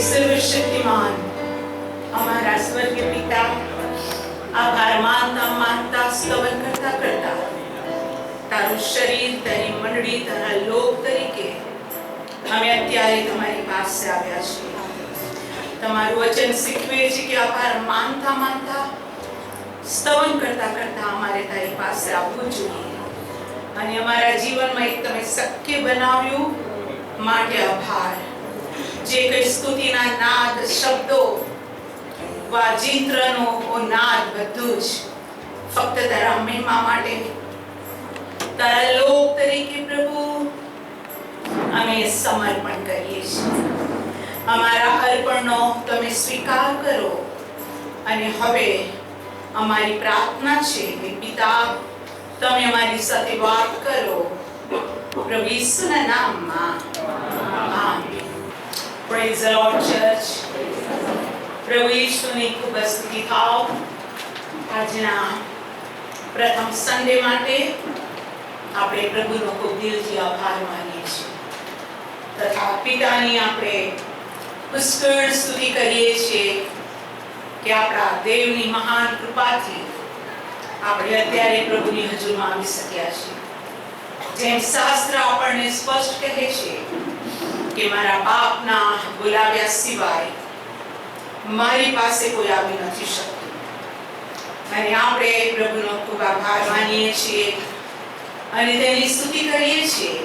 સર્વશક્તિમાન અમારા સ્વર્ગીય પિતા, આભાર માનતા માનતા સ્તવન કરતા કરતા તારું શરીર, તારી મંડળી, તારા લોક તરીકે અમે અત્યારે તમારી પાસે આવ્યા છીએ. તમારું વચન શીખવે છે કે આભાર માનતા માનતા સ્તવન કરતા કરતા અમારે તારી પાસે આવવું જોઈએ, અને અમારા જીવનમાં એક તમે શક્ય બનાવ્યું માટે આભાર. જે કઈ સ્તુતિના નાદ, શબ્દો, વાજિંત્રનો નાદ, બધું જ ફક્ત તારા મહિમા માટે, તારા લોક તરીકે પ્રભુ અમે સમર્પણ કરીએ છીએ. અમારા અર્પણનો તમે સ્વીકાર કરો. અને હવે અમારી પ્રાર્થના છે કે પિતા, તમે અમારી સાથે વાત કરો, પ્રભુ ઈસુના નામમાં. Amen. Praise the Lord, church. પ્રભુ ઈસુની ખૂબ સ્તુતિ થાવ. આજના પ્રથમ સન્ડે માટે આપણે પ્રભુનો ખૂબ દિલથી આભાર માનીએ છીએ, તથા પિતાની આપણે પુષ્કળ સ્તુતિ કરીએ છીએ કે આપણા દેવની મહાન કૃપાથી આપણે અત્યારે પ્રભુની હજુરમાં આવી શક્યા છીએ. જેમ શાસ્ત્ર આપણને સ્પષ્ટ કહે છે કે મારા બાપના બોલાવ્યા સિવાય મારી પાસે કોઈ આવી નથી શકતું. અને આપણે પ્રભુનો ખૂબ આભાર માનીએ છીએ અને તેની સ્તુતિ કરીએ છીએ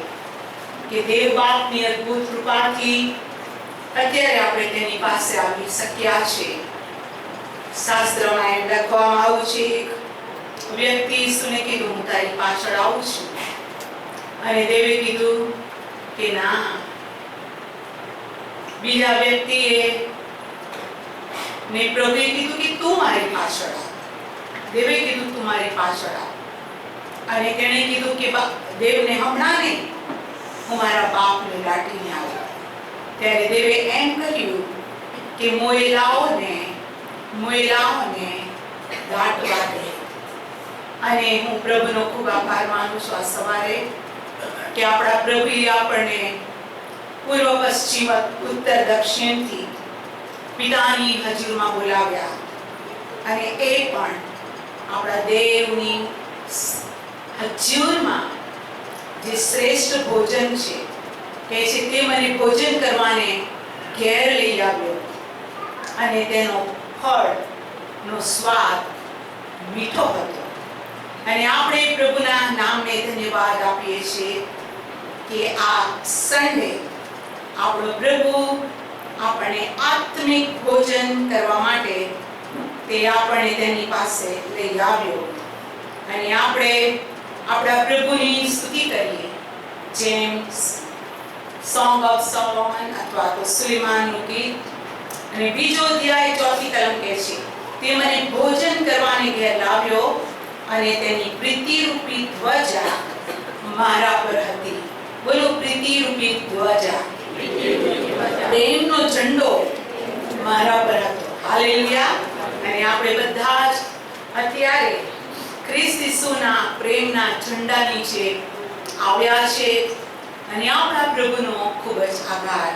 કે દેવ બાપની અદ્ભુત કૃપાથી અત્યારે આપણે તેની પાસે આવી શક્યા છે. શાસ્ત્રમાં એમ લખવામાં આવ્યું છે, એક વ્યક્તિ ઈસુને કીધું, હું તારી પાછળ આવું છું. અને દેવે કીધું કે ના. બીજા વ્યક્તિએ ને પ્રભુએ કીધું કે તું મારી પાછળ આવ. દેવે કીધું તું મારી પાછળ આવ. અને તેણે કીધું કે દેવને હમણાં નહીં, હું મારા બાપને દાટીને આવું. ત્યારે દેવે એમ કહ્યું કે મોયેલાઓને દાટવા દે. અને હું પ્રભુનો ખૂબ આભાર માનું છું આ સવારે કે આપણા પ્રભુએ આપણને પૂર્વ, પશ્ચિમ, ઉત્તર, દક્ષિણથી પિતાની હજુરમાં બોલાવ્યા. અને એ પણ આપણા દેવની હજુરમાં જે શ્રેષ્ઠ ભોજન છે, કહે છે તે મને ભોજન કરવાને ઘેર લઈ આવ્યો, અને તેનો ફળનો સ્વાદ મીઠો હતો. અને આપણે પ્રભુના નામને ધન્યવાદ આપીએ છીએ કે આ સન્ડે આપણો પ્રભુ આપણે આત્મિક ભોજન કરવા માટે તે આપણને તેની પાસે લઈ આવ્યો. અને આપણે આપણા પ્રભુની સ્તુતિ કરીએ, જેમ સોંગ ઓફ સોલોમન અથવા તો સુલેમાનનું ગીત. અને બીજો અધ્યાય 4th કલમ કહે છે, તે મને ભોજન કરવાને ઘેર લાવ્યો, અને તેની પ્રીતિરૂપી ધ્વજા મારા પર હતી. બોલો, પ્રીતિરૂપી ધ્વજા, પ્રેમનો ઝંડો મારા પર હતો. હાલેલુયા. અને આપણે બધા જ અત્યારે ખ્રિસ્ત ઈસુના પ્રેમના ઝંડા નીચે આવ્યા છે, અને આપણા પ્રભુનો ખૂબ જ આભાર.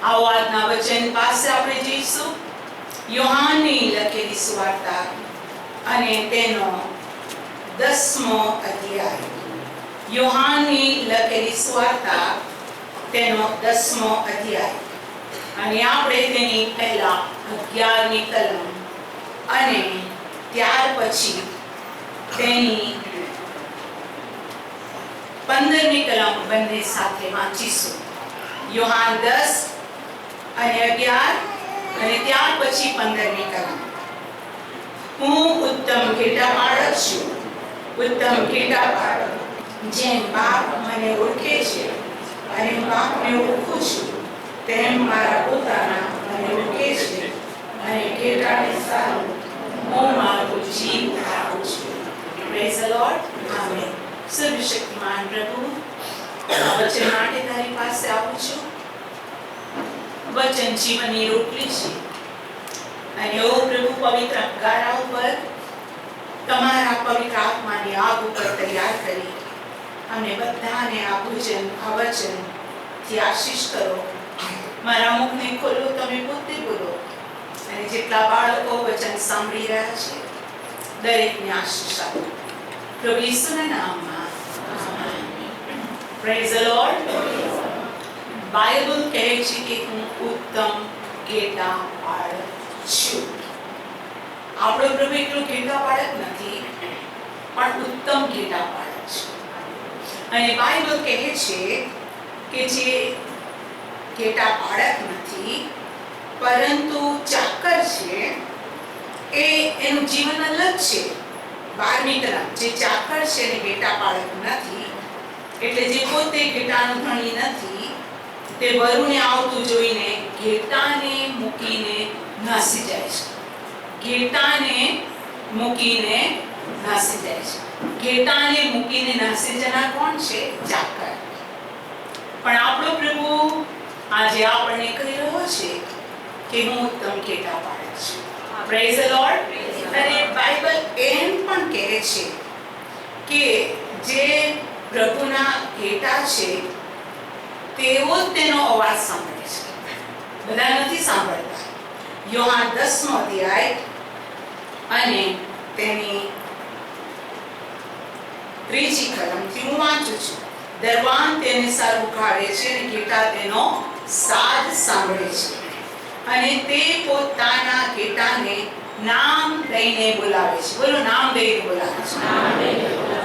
આવો આજના વચન પાસે આપણે જઈશું. યોહાનની લખેલી સુવાર્તા અને તેનો 10મો અધ્યાય. યોહાનની લખેલી સુવાર્તા તેનો 10મો અધ્યાય. અને આપણે તેની પહેલા 11મી કલમ અને ત્યાર પછી તેની 15મી કલમ બંને સાથે વાંચીશું. યોહાન 10 અને 11 અને ત્યાર પછી 15મી કલમ. હું ઉત્તમ ઘેટા બાળક છું, ઉત્તમ ઘેટા બાળક. જેમ બાપ મને ઓળખે છે અને હું બાપને ઓળખું છું, તેમ મારા પોતાના મને ઓળખે છે, અને ઘેટાને સારું હું મારું જીવ આપું છું. Praise the lord. આમેન. સર્વશક્તિમાન પ્રભુ, વચન માટે તારી પાસે આવું છું. વચન જીવનની રોટલી છે, અને ઓ પ્રભુ, પવિત્ર ગારા ઉપર તમારા પવિત્ર આત્માની આગ ઉપર તૈયાર કરી અને બધાને આ ભોજન, આ વચનથી આશીષ કરો. મારા મુખને ખોલો, તમે પોતે બોલો. અને જેટલા બાળકો વચન સાંભળી રહ્યા છે દરેકને આશીષ આપો પ્રભુ ઈસુના નામમાં. Praise the lord. બાઇબલ કહે છે કે હું ઉત્તમ ઘેટા બાળક છું. આપણો પ્રભુ એટલો ઘેટા બાળક નથી, પણ ઉત્તમ ઘેટા બાળક છે. અને બાઇબલ કહે છે કે જે ઘેટા બાળક નથી પરંતુ ચાકર છે, એ એનું જીવન અલગ છે. 12મી કલમ, જે ચાકર છે ને ઘેટા બાળક નથી, એટલે જે પોતે ઘેટાનું ધણી નથી, તે વરુને આવતું જોઈને ઘેટાને મૂકીને નાસી જાય છે. ઘેટાને મૂકીને નાસી જાય છે. ઘેટાને મૂકીને નાસી જનાર કોણ છે? ચાકર. પણ આપણો પ્રભુ આજે આપણને કહી રહ્યો છે કે હું ઉત્તમ ઘેટા બાળક છું. Praise the lord. અને બાઇબલ એમ પણ કહે છે કે જે પ્રભુના ઘેટા છે તેઓ જ તેનો અવાજ સાંભળે છે, બધા નથી સાંભળતા. યોહાન 10મો અધ્યાય અને તેની 3જી કલમથી હું વાંચું છું. દરવાન તેને સારું ખાવે છે અને ઘેટા તેનો સાદ સાંભળે છે, અને તે પોતાના ઘેટાને નામ દઈને બોલાવે છે. બોલો, નામ દઈને બોલાવે છે.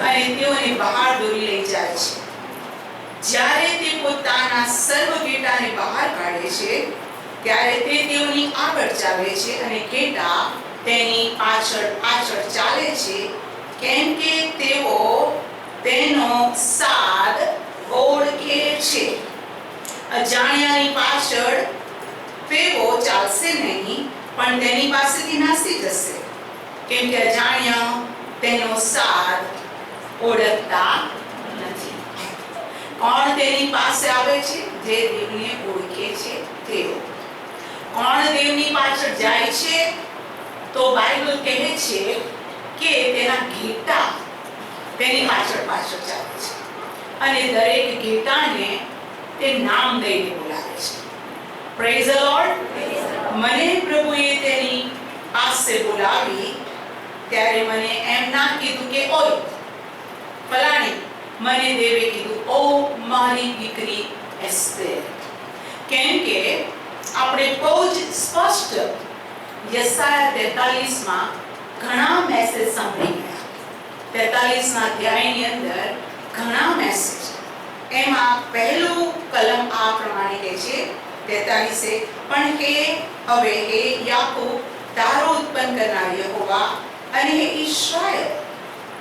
અને તેઓને બહાર દોરી લઈ જાય છે. જ્યારે તે પોતાના સર્વ ઘેટાને બહાર કાઢે છે ત્યારે તે તેઓની આગળ ચાલે છે, અને ઘેટા તેની પાછળ પાછળ ચાલે છે, કેમ કે તેઓ તેનો સાદ ઓળખે છે. અજાણ્યાની પાછળ તેઓ ચાલશે નહીં, પણ તેની પાસેથી નાસી જશે, કેમ કે અજાણ્યા તેનો સાદ ઓળખતા નથી. કોણ તેની પાસે આવે છે? જે દેવને ઓળખે છે તેઓ. કોણ દેવની પાછળ જાય છે? તો બાઇબલ કહે છે કે તેના ઘેટા તેની પાછળ પાછળ ચાલે છે, અને દરેક ઘેટાને તે નામ દઈને બોલાવે છે. Praise the lord. મને પ્રભુએ તેની પાસે બોલાવી ત્યારે મને એમ ના કીધું કે ઓય ફલાણી. મને દેવે કીધું, ઓ મારી દીકરી એસ્તેર. કેમ કે આપણે બહુ જ સ્પષ્ટ યશાયા 43માં ઘણા મેસેજ સાંભળી ગયા. 43ના અધ્યાયની અંદર ઘણા મેસેજ. એમાં પહેલું કલમ આ પ્રમાણે કહે છે 43, પણ હવે હે યાકૂબ તારો ઉત્પન્ન કરનાર યહોવા અને હે ઈશ્રાયેલ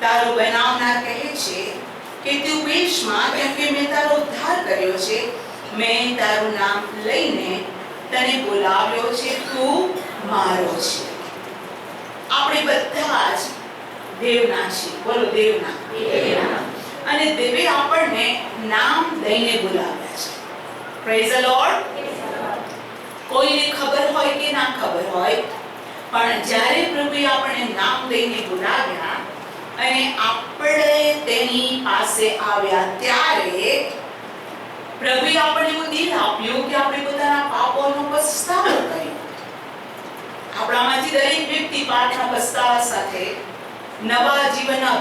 તારો બનાવનાર કહે છે કે તું વેશમાં, કેમ કે મેં તારો ઉદ્ધાર કર્યો છે. મેં તારું નામ લઈને તને બોલાવ્યો છે, તું મારો છે. આપણે બધા જ દેવના છીએ. બોલો, દેવના. અને દેવે આપણને નામ દઈને બોલાવ્યા છે. Praise the lord. કોઈને ખબર હોય કે ના ખબર હોય, પણ જ્યારે પ્રભુએ આપણને નામ દઈને બોલાવ્યા અને આપણે તેની પાસે આવ્યા ત્યારે પ્રભુએ આપણને એવું દિલ આપ્યું કે આપણે પોતાના પાપોનો પસ્તાવો કર્યો. આપણામાંથી દરેક વ્યક્તિ પાપના પસ્તાવા સાથે નવા જીવનના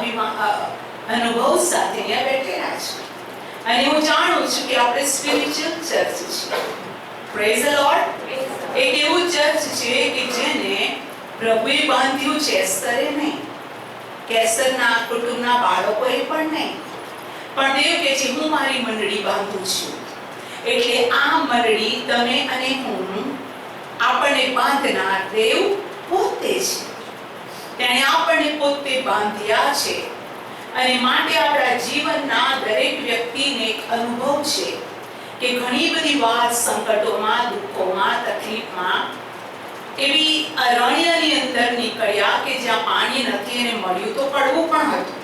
અનુભવ સાથે અહીંયા બેઠેલા છે. અને હું જાણું છું કે આપણે સ્પિરિચ્યુઅલ ચર્ચ છે. Praise the lord. એક એવું ચર્ચ છે કે જેને પ્રભુએ બાંધ્યું છે, એસ્તરે નહીં, કેસરના કુટુંબના બાળકોએ પણ નહીં. પણ દેવ કહે છે હું મારી મંડળી બાંધું છું. એટલે આ મંડળી તમે અને હું, આપણને બાંધનાર દેવ પોતે છે. તેણે આપણને પોતે બાંધ્યા છે. અને માટે આપણા જીવનના દરેક વ્યક્તિને એક અનુભવ છે કે ઘણી બધી વાર સંકટોમાં, દુઃખોમાં, તકલીફમાં એવી અરણ્યની અંદર નીકળ્યા કે જ્યાં પાણી નથી અને મળ્યું તો કડવું પણ હતું.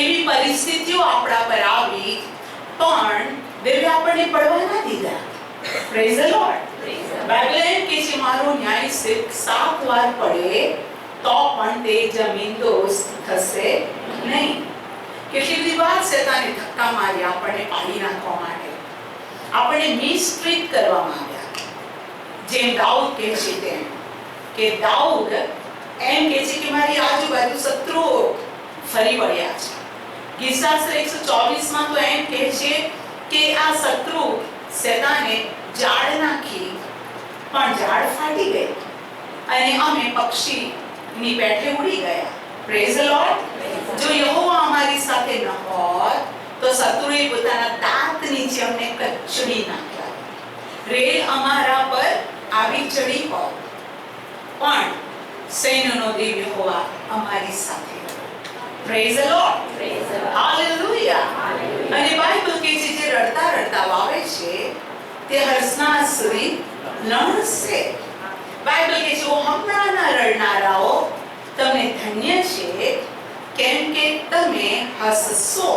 એવી પરિસ્થિતિઓ આપણા પર આવી, પણ દેવે આપણને પડવા ના દીધા. Praise the lord. બાઇબલ એમ કહે છે મારો ન્યાય 7 વાર પડે તો પણ તે જમીનદોસ્ત થશે નહીં. કેટલી બધી વાર શેતાને ધક્કા માર્યા આપણને પાડી નાખવા માટે, આપણને મિસટ્રીટ કરવામાં આવ્યા. જેમ દાઉદ કહે છે તેમ કે દાઉદ એમ કહે છે કે મારી આજુબાજુ શત્રુઓ ફરી વળ્યા છે. ગીતશાસ્ત્ર 124 માં તો એમ કહે છે કે આ શત્રુ શેતાને જાળ નાખી પણ જાળ ફાટી ગઈ અને અમે પક્ષીની પેઠે ઉડી ગયા. Praise the lord. જો યહોવા અમારી સાથે ન હોત તો શત્રુએ પોતાના દાંત નીચે અમને કચડી નાખ્યા, રેલ અમારા પર આવી ચડી હોત, પણ સૈન્યનો દેવ યહોવા અમારી સાથે. Praise the Lord. હાલેલુયા. અને બાઇબલ કહે છે જે રડતા રડતા વાવે છે તે હર્ષના સુધી લણશે. બાઇબલ કહે છે ઓ હમણાંના રડનારાઓ તમને ધન્ય છે, કેમ કે તમે હસશો.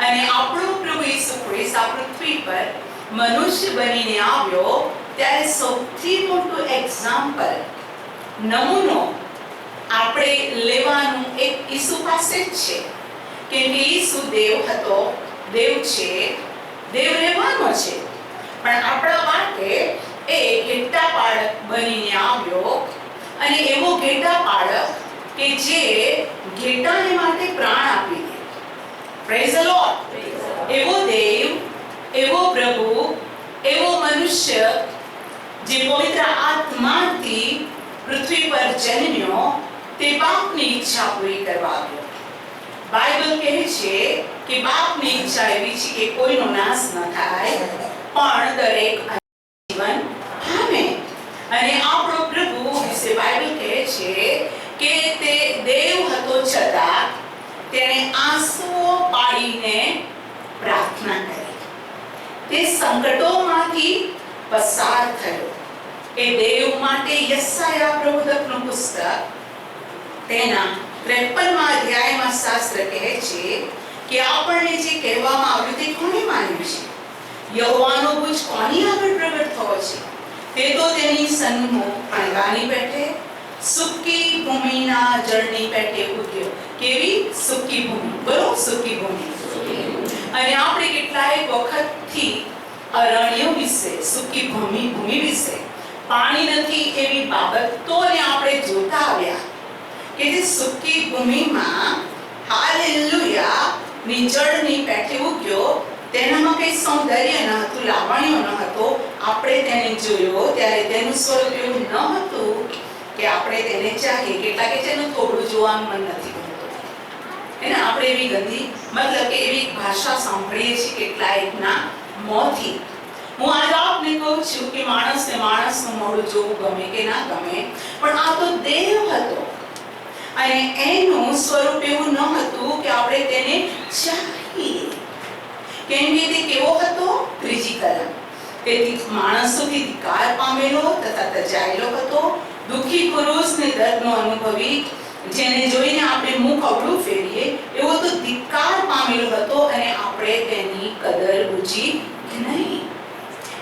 અને આપણો પ્રભુ ઈસુ ખ્રિસ્ત આ પૃથ્વી પર મનુષ્ય બનીને આવ્યો ત્યારે સૌથી મોટું એક્ઝામ્પલ, નમૂનો આપણે લેવાનું એક ઈસુ પાસે જ છે. કેમ કે ઈસુ દેવ હતો, દેવ છે, દેવ રહેવાનો છે, પણ આપણા માટે એ ઘેટા બાળક બનીને આવ્યો. અને એવો ઘેટા બાળક કે જે ઘેટાને માટે પ્રાણ આપી દે. Praise the lord. એવો દેવ, એવો પ્રભુ, એવો મનુષ્ય જે પવિત્ર આત્માથી પૃથ્વી પર જન્મ્યો, તે બાપની ઈચ્છા પૂરી કરવા આવ્યો. બાઇબલ કહે છે કે બાપની ઈચ્છા એવી છે કે કોઈનો નાશ ન થાય, પણ દરેક જીવન પામે. અને આપણો પ્રભુ વિશે બાઇબલ કહે છે કે તે દેવ હતો છતાં તેણે આંસુઓ પાડીને પ્રાર્થના કરી. તે સંકટોમાંથી પસાર થયો. એ દેવ માટે યશાયા પ્રવચનનું પુસ્તક તેના 53મા અધ્યાયમાં શાસ્ત્ર કહે છે કે આપણને જે કહેવામાં આવ્યું તે કોણે માન્યું છે? યહોવાનો ભુજ કોની આગળ પ્રગટ થયો છે? તે તો તેની સન્મુખ કણગાની પેઠે સૂકી ભૂમિના જળની પેઠે ઉગ્યો. કેવી સૂકી ભૂમિ? બોલો, સૂકી ભૂમિ. અને આપણે કેટલાય વખતથી અરણ્ય વિશે, સૂકી ભૂમિ વિશે, પાણી નથી એવી બાબતોને આપણે જોતા આવ્યા કે જે સૂકી ભૂમિમાં હાલેલુયા ની જળની પેઠે ઉગ્યો. તેનામાં કઈ સૌંદર્ય ન હતું, લાવણ્ય ન હતો. આપણે તેને જોયો ત્યારે તેનું સ્વરૂપ એવું ન હતું કે આપણે તેને ચાહીએ. કેટલા કે જેનું થોડું જોવાનું મન નથી ગમતું, એને આપણે એવી ગંદી, મતલબ કે એવી ભાષા સાંભળીએ છીએ કેટલાયના મોંથી. હું આજ આપને કહું છું કે માણસને માણસનું મોઢું જોવું ગમે કે ના ગમે, પણ આ તો દેવ હતો અને એનું સ્વરૂપ એવું ન હતું કે આપણે તેને ચાહીએ. કેમ કે તે કેવો હતો? ત્રીજી કલમ. તેથી માણસોથી ધિક્કાર પામેલો તથા તજાયેલો હતો, દુઃખી પુરુષને દર્દનો અનુભવી, જેને જોઈને આપણે મુખ અવળું ફેરીએ એવો તો ધિક્કાર પામેલો હતો, અને આપણે તેની કદર બુજી નહીં.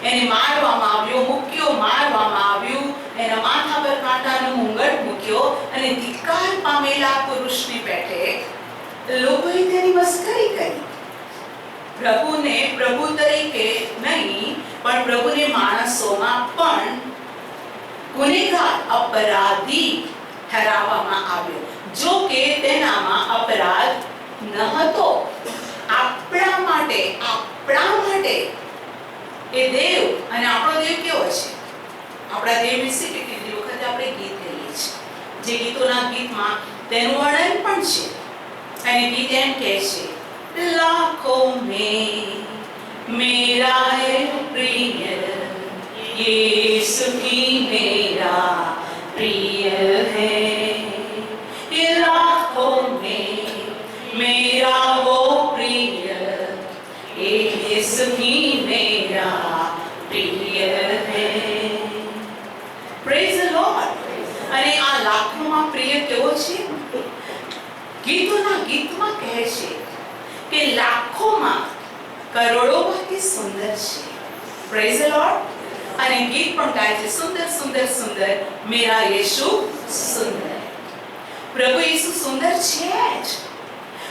એને મારવામાં આવ્યો, મૂક્યો, મારવામાં આવ્યું, એના માથા પર કાંટાનો મુંગટ મૂક્યો, અને ધિક્કાર પામેલા પુરુષની પેઠે લોકોએ તેની મસ્કરી કરી. પ્રભુને પ્રભુ તરીકે નહીં, પણ પ્રભુને માણસોમાં પણ ગુનેગાર, અપરાધી ઠરાવવામાં આવ્યો. જો કે તેનામાં અપરાધ ન હતો. આપણા માટે એ દેવ, અને આપણો દેવ કેવો છે? આપણા દેવ વિશે કેટલી વખત આપણે ગીત ગાઈએ છીએ, જે ગીતોના ગીતમાં તેનું વર્ણન પણ છે. અને ગીત એમ કહે છે, लाखों में मेरा है प्रिय, यीशु ही मेरा प्रिय है. ये लाखों में मेरा वो प्रिय, यीशु ही मेरा प्रिय है. Praise the lord. અને આ લાખોમાં પ્રિય કેવો છે? ગીતોના ગીતમાં કહે છે કે લાખોમાં કરોડોમાંથી સુંદર છે. Praise the lord. અને ગીત પણ ગાય છે, સુંદર સુંદર સુંદર મેરા યેશુ સુંદર. પ્રભુ યેશુ સુંદર છે જ,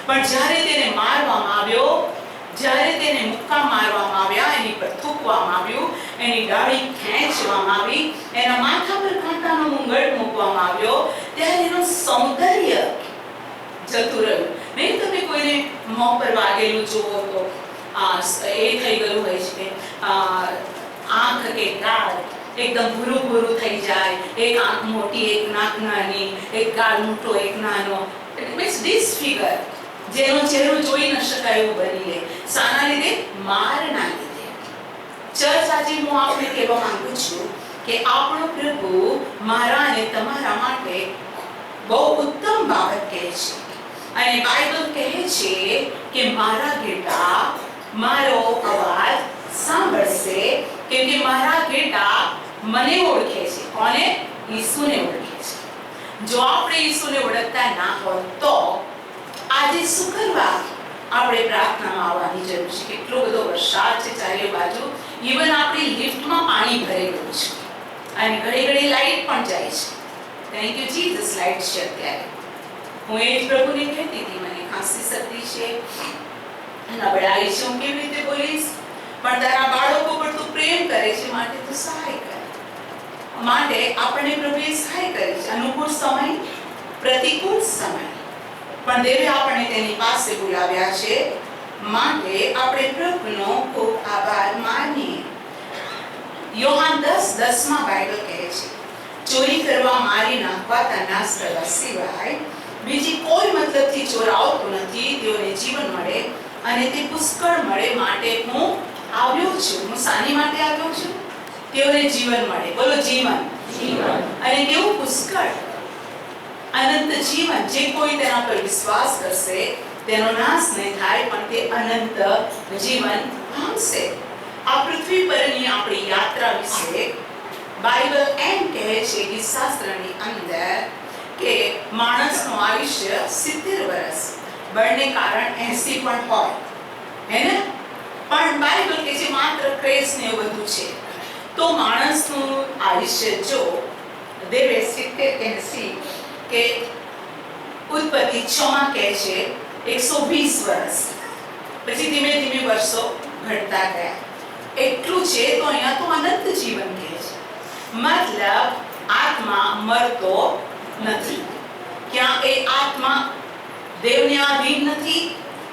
પણ જ્યારે તેને મારવામાં આવ્યો જ્યારે તેને મુક્કા મારવામાં આવ્યા, એની પર થૂંકવામાં આવ્યું, એની દાઢી ખેંચવામાં આવી, એના માથા પર કાંટાનો મુંગટ મૂકવામાં આવ્યો, ત્યારે એનું સૌંદર્ય જતું રહ્યું. નહીં તમે કોઈને મોં પર વાગેલું જુઓ તો એ થઈ ગયું હોય છે, આંખ કે ગાલ એકદમ ભૂરું ભૂરું થઈ જાય, એક આંખ મોટી એક નાક નાની, એક ગાલ મોટો એક નાનો, ઇટ મીન્સ ડિસફિગર, જેનો ચહેરો જોઈ ન શકાય એવું બની લે. શાના લીધે? મારના લીધે. ચર્ચ આજે હું આપને કહેવા માંગુ છું કે આપણો પ્રભુ મારા અને તમારા માટે બહુ ઉત્તમ બાબત કહે છે. અને બાઇબલ કહે છે કે મારા ઘેટા મારો અવાજ સાંભળશે, કેમ કે મારા ઘેટા મને ઓળખે છે. કોને? ઈસુને ઓળખે છે. જો આપણે ઈસુને ઓળખતા ના હોય તો આજે શું કરવા? આપણે પ્રાર્થનામાં આવવાની જરૂર છે. કેટલો બધો વરસાદ છે ચારે બાજુ, ઇવન આપણી લિફ્ટમાં પાણી ભરેલું છે અને ઘડી ઘડી લાઈટ પણ જાય છે. થેન્ક યુ જીસસ, લાઈટ છે અત્યારે. હું એ જ પ્રભુને કહેતી હતી, મને ખાંસી શરદી છે, નબળાઈ છે, હું કેવી રીતે બોલીશ? પણ તારા બાળકો પર તું પ્રેમ કરે છે, માટે તું સહાય કર. માટે આપણને પ્રભુએ સહાય કરી છે. અનુકૂળ સમય, પ્રતિકૂળ સમય, પણ દેવે આપણને તેની પાસે બોલાવ્યા છે, માટે આપણે પ્રભુનો ખૂબ આભાર માનીએ. યોહાન 10:10 બાઇબલ કહે છે, ચોરી કરવા, મારી નાખવા, તથા નાશ કરવા સિવાય બીજી કોઈ મતલબથી ચોર આવતો નથી. તેઓને જીવન મળે અને તે પુષ્કળ મળે, માટે હું આવ્યો છું. હું શાની માટે આવ્યો છું? તેઓને જીવન મળે. બોલો, જીવન. અને કેવું? પુષ્કળ, અનંત જીવન. જે કોઈ તેના પર વિશ્વાસ કરશે તેનો નાશ નહીં થાય, પણ તે અનંત જીવન પામશે. આ પૃથ્વી પરની આપણી યાત્રા વિશે બાઇબલ એમ કહે છે કે શાસ્ત્રની અંદર કે માણસનું આયુષ્ય 70 વર્ષ, બળને કારણ 80 પણ હોય, હે ને? પણ બાઇબલ કે છે માત્ર ક્રેઝ ને એવું બધું છે. તો માણસનું આયુષ્ય જો દેવે 70-80 કે ઉત્પત્તિ 6 કહે છે 120 વર્ષ, પછી ધીમે ધીમે વર્ષો ઘટતા ગયા. એટલું છે તો અહીંયા તો અનંત જીવન કહે છે. મતલબ આત્મા મરતો નથી. ક્યાં એ આત્મા દેવને આધીન નથી,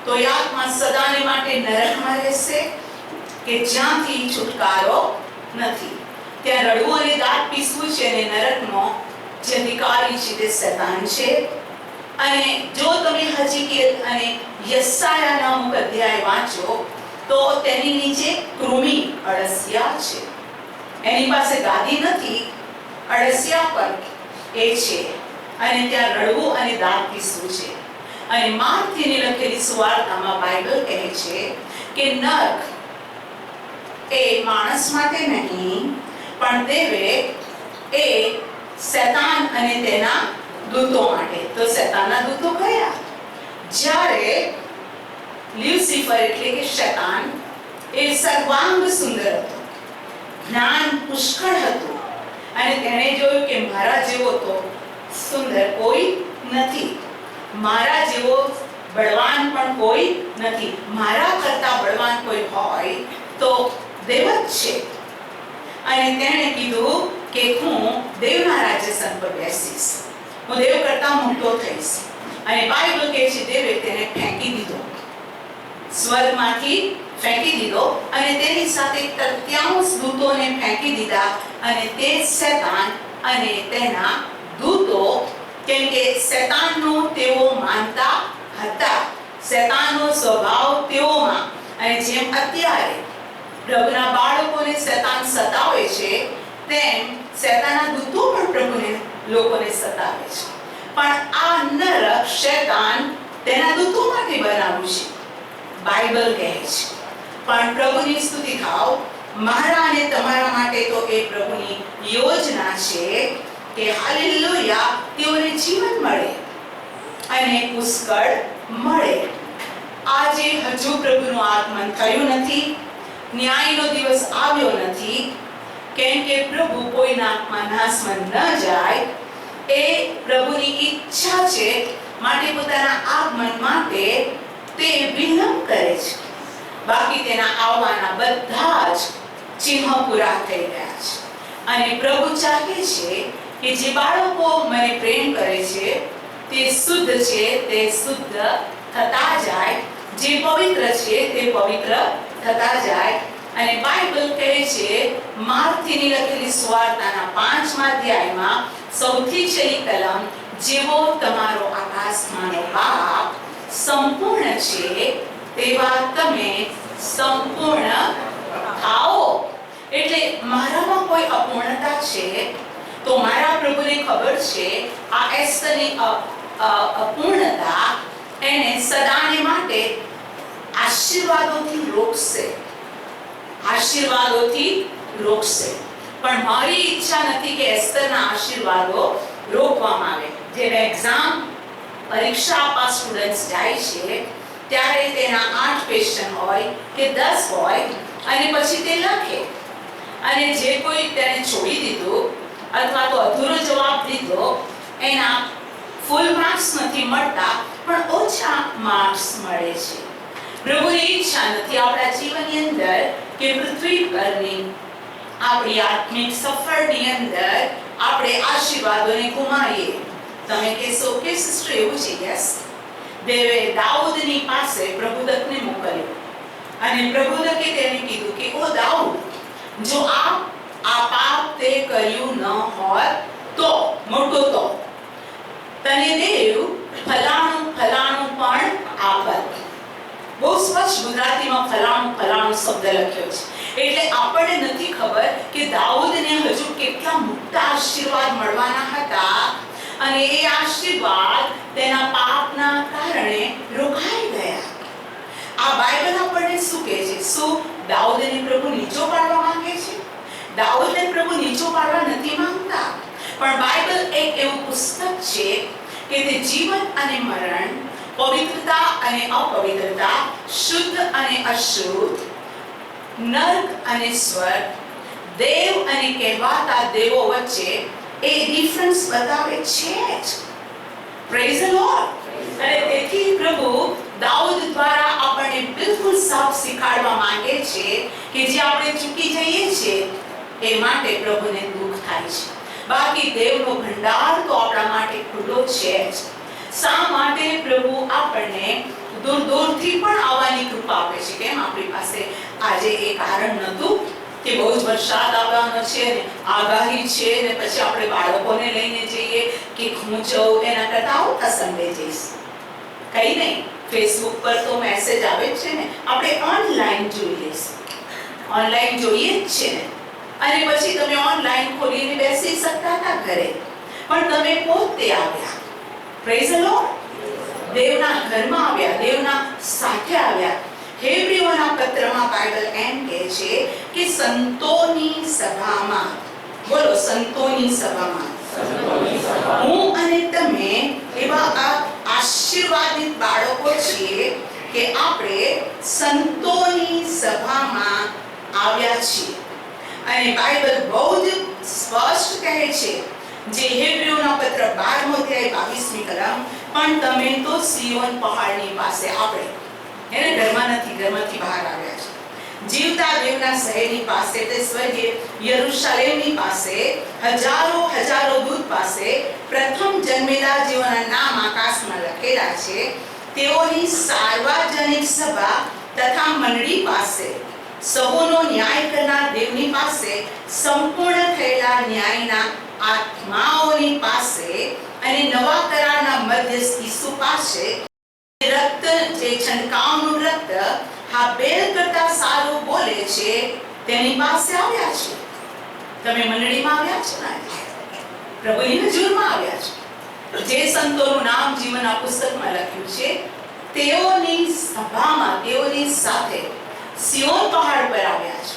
તો એ આત્મા સદાને માટે નરકમાં રહેશે કે જ્યાંથી છુટકારો નથી. ત્યાં રડવું અને દાંત પીસવું છે, અને નરકનો જે અધિકારી છે તે શૈતાન છે. અને જો તમે હજકીએલ અને યશાયા નામક અધ્યાય વાંચો તો તેની નીચે કૃમિ, અળસિયા છે. એની પાસે ગાદી નથી, અળસિયા પર એ છે, અને ત્યાં રડવું અને દાંત પીસવું છે. અને માર્કની લખેલી સુવાર્તામાં બાઇબલ કહે છે કે નરક એ માણસ માટે નહીં, પણ દેવે એ શૈતાન અને તેના દૂતો માટે. તો શૈતાનના દૂતો કયા? જ્યારે લ્યુસિફર એટલે કે શૈતાન એ સર્વાંગ સુંદર હતો, જ્ઞાન પુષ્કળ હતું, અને તેણે જોયું કે મારા જેવો તો સુંદર કોઈ નથી, મારા જેવો બળવાન પણ કોઈ નથી, મારા કરતા બળવાન કોઈ હોય તો દેવ જ છે. અને તેણે કીધું કે હું દેવના રાજ્યસન પર બેસીશ, હું દેવ કરતા મોટો થઈશ. અને બાઇબલ કહે છે દેવે તેને ફેંકી દીધો, સ્વર્ગમાંથી ફેંકી દીધો, અને તેની સાથે 33 દૂતોને ફેંકી દીધા. અને તે શૈતાન અને તેના દૂતો, કેમ કે શૈતાનનું તેઓ માનતા હતા, શૈતાનનો સ્વભાવ તેઓમાં, અને જેમ અત્યારે પ્રભુના બાળકોને શૈતાન સતાવે છે, તેમ શૈતાનના દૂતો પણ પ્રભુને લોકોને સતાવે છે. પણ આ નરક શૈતાન તેના દૂતો માટે બનાવ્યું છે, બાઇબલ કહે છે. પણ પ્રભુની સ્તુતિ થાવ, મારા અને તમારા માટે તો એ પ્રભુની યોજના છે કે હાલેલુયા, તેઓને જીવન મળે અને પુષ્કળ મળે. આજે હજુ પ્રભુનું આગમન થયું નથી, ન્યાયનો દિવસ આવ્યો નથી, કેમ કે પ્રભુ કોઈના આત્મા નાશમાં ન જાય એ પ્રભુની ઈચ્છા છે. માટે પોતાના આગમન માટે તે વિલંબ કરે છે. બાકી તેના આવવાના બધા જ ચિહ્ન પૂરા થઈ ગયા છે. અને પ્રભુ ચાહે છે કે જે બાળકો મને પ્રેમ કરે છે તે શુદ્ધ છે, તે શુદ્ધ થતા જાય, જે પવિત્ર છે તે પવિત્ર થતા જાય. અને બાઇબલ કહે છે માર્કની લખેલી સુવાર્તાના 5મા અધ્યાયમાં સૌથી છેલ્લી કલમ, જેવો તમારો આકાશમાંનો બાપ સંપૂર્ણ છે તેવા તમે સંપૂર્ણ થાઓ. એટલે મારામાં કોઈ અપૂર્ણતા છે તો મારા પ્રભુને ખબર છે આ એસ્તરની અપૂર્ણતા એને સદાને માટે આશીર્વાદોથી રોકશે, આશીર્વાદોથી રોકશે. પણ મારી ઈચ્છા નથી કે એસ્તરના આશીર્વાદો રોકવામાં આવે. જેને એક્ઝામ પરીક્ષા આપવા સ્ટુડન્ટ્સ જાય છે ત્યારે તેના 8 ક્વેશ્ચન હોય કે 10 હોય અને પછી તે લખે, અને જે કોઈ તેને છોડી દીધું અથવા તો અધૂરો જવાબ દીધો એના ફૂલ માર્ક્સ નથી મળતા, પણ ઓછા માર્ક્સ મળે છે. પ્રભુની ઈચ્છા નથી આપણા જીવનની અંદર કે પૃથ્વી પરની આપણી આત્મિક સફરની અંદર આપણે આશીર્વાદોને ગુમાવીએ. તમે કહેશો કે સિસ્ટર એવું છે? યસ, દેવે દાઉદની પાસે પ્રભુદત્તને મોકલ્યો અને પ્રભુદત્તે તેને કીધું કે ઓ દાઉદ, જો આ પાપ તે કર્યું ન હોત તો મોટો તો તને દેવ ફલાણું ફલાણું પણ આપત. બહુ સ્પષ્ટ ગુજરાતીમાં ફલાણું ફલાણું શબ્દ લખ્યો છે. એટલે આપણને નથી ખબર કે દાઉદને હજુ કેટલા મોટા આશીર્વાદ મળવાના હતા અને એ આશીર્વાદ તેના પાપના કારણે રોકાઈ ગયા. આ બાઇબલ આપણને શું કહે છે? શું દાઉદને પ્રભુ નીચો પાડવા માંગે છે? દાઉદને પ્રભુ નીચો પાડવા નથી માંગતા, પણ બાઇબલ એક એવું પુસ્તક છે કે તે જીવન અને મરણ, પવિત્રતા અને અપવિત્રતા, શુદ્ધ અને અશુદ્ધ, નર્ક અને સ્વર્ગ, દેવ અને કહેવાતા દેવો વચ્ચે એ ડિફરન્સ બતાવે છે જ. Praise the lord. અને તેથી પ્રભુ દાઉદ દ્વારા આપણને બિલકુલ સાફ શીખવાડવા માંગે છે કે જે આપણે ચૂકી જઈએ છીએ એ માટે પ્રભુને દુઃખ થાય છે. બાકી દેવનો ભંડાર તો આપણા માટે ખુલ્લો છે જ. શા માટે પ્રભુ આપણને દૂર દૂરથી પણ આવવાની કૃપા આપે છે? કેમ આપણી પાસે આજે એ કારણ નહોતું કે બહુ જ વરસાદ આવવાનો છે ને આગાહી છે ને પછી આપણે બાળકોને લઈને જઈએ કે હું જઉં એના કરતા આવતા સન્ડે જઈશ? કઈ નહીં, ફેસબુક પર તો મેસેજ આવે જ છે ને, આપણે ઓનલાઈન જોઈ લઈશું. ઓનલાઈન જોઈએ જ છે ને, અને પછી તમે ઓનલાઈન ખોલીને બેસી શકતા હતા ઘરે, પણ તમે પોતે આવ્યા. Praise the lord. દેવના ઘરમાં આવ્યા, દેવના સાથે આવ્યા. હેબ્રીઓના પત્રમાં બાઇબલ એમ કહે છે કે સંતોની સભામાં, બોલો, સંતોની સભામાં હું અને તમે એવા આશીર્વાદિત બાળકો છીએ કે આપણે સંતોની સભામાં આવ્યા છીએ. અને બાઇબલ બહુ જ સ્પષ્ટ કહે છે, જે હેબ્રીઓના પત્ર 12મો અધ્યાય 22મી કલમ, પણ તમે તો સિયોન પહાડની પાસે, આપણે એને ઘરમાં નથી, ઘરમાંથી બહાર આવ્યા છે, જીવતા દેવના શહેરની પાસે, તે સ્વર્ગીય યરુશલેમની પાસે, હજારો હજારો દૂત પાસે, પ્રથમ જન્મેલા જેઓના નામ આકાશમાં લખેલા છે, તેઓની સાર્વજનિક સભા તથા મંડળી પાસે, સૌનો ન્યાય કરનાર દેવની પાસે, સંપૂર્ણ થયેલા ન્યાયના આત્માઓની પાસે અને નવા કરારના મધ્યસ્થ ઈસુ પાસે, રક્ત, જે છંટકાવનું રક્ત હાબેલ કરતા સારું બોલે છે, તેની પાસે આવ્યા છે. તમે મંડળીમાં આવ્યા છો ને? પ્રભુની હજુરમાં આવ્યા છો. જે સંતોનું નામ જીવનના પુસ્તકમાં લખ્યું છે તેઓની સભામાં, તેઓની સાથે સિયોન પહાડ પર આવ્યા છે.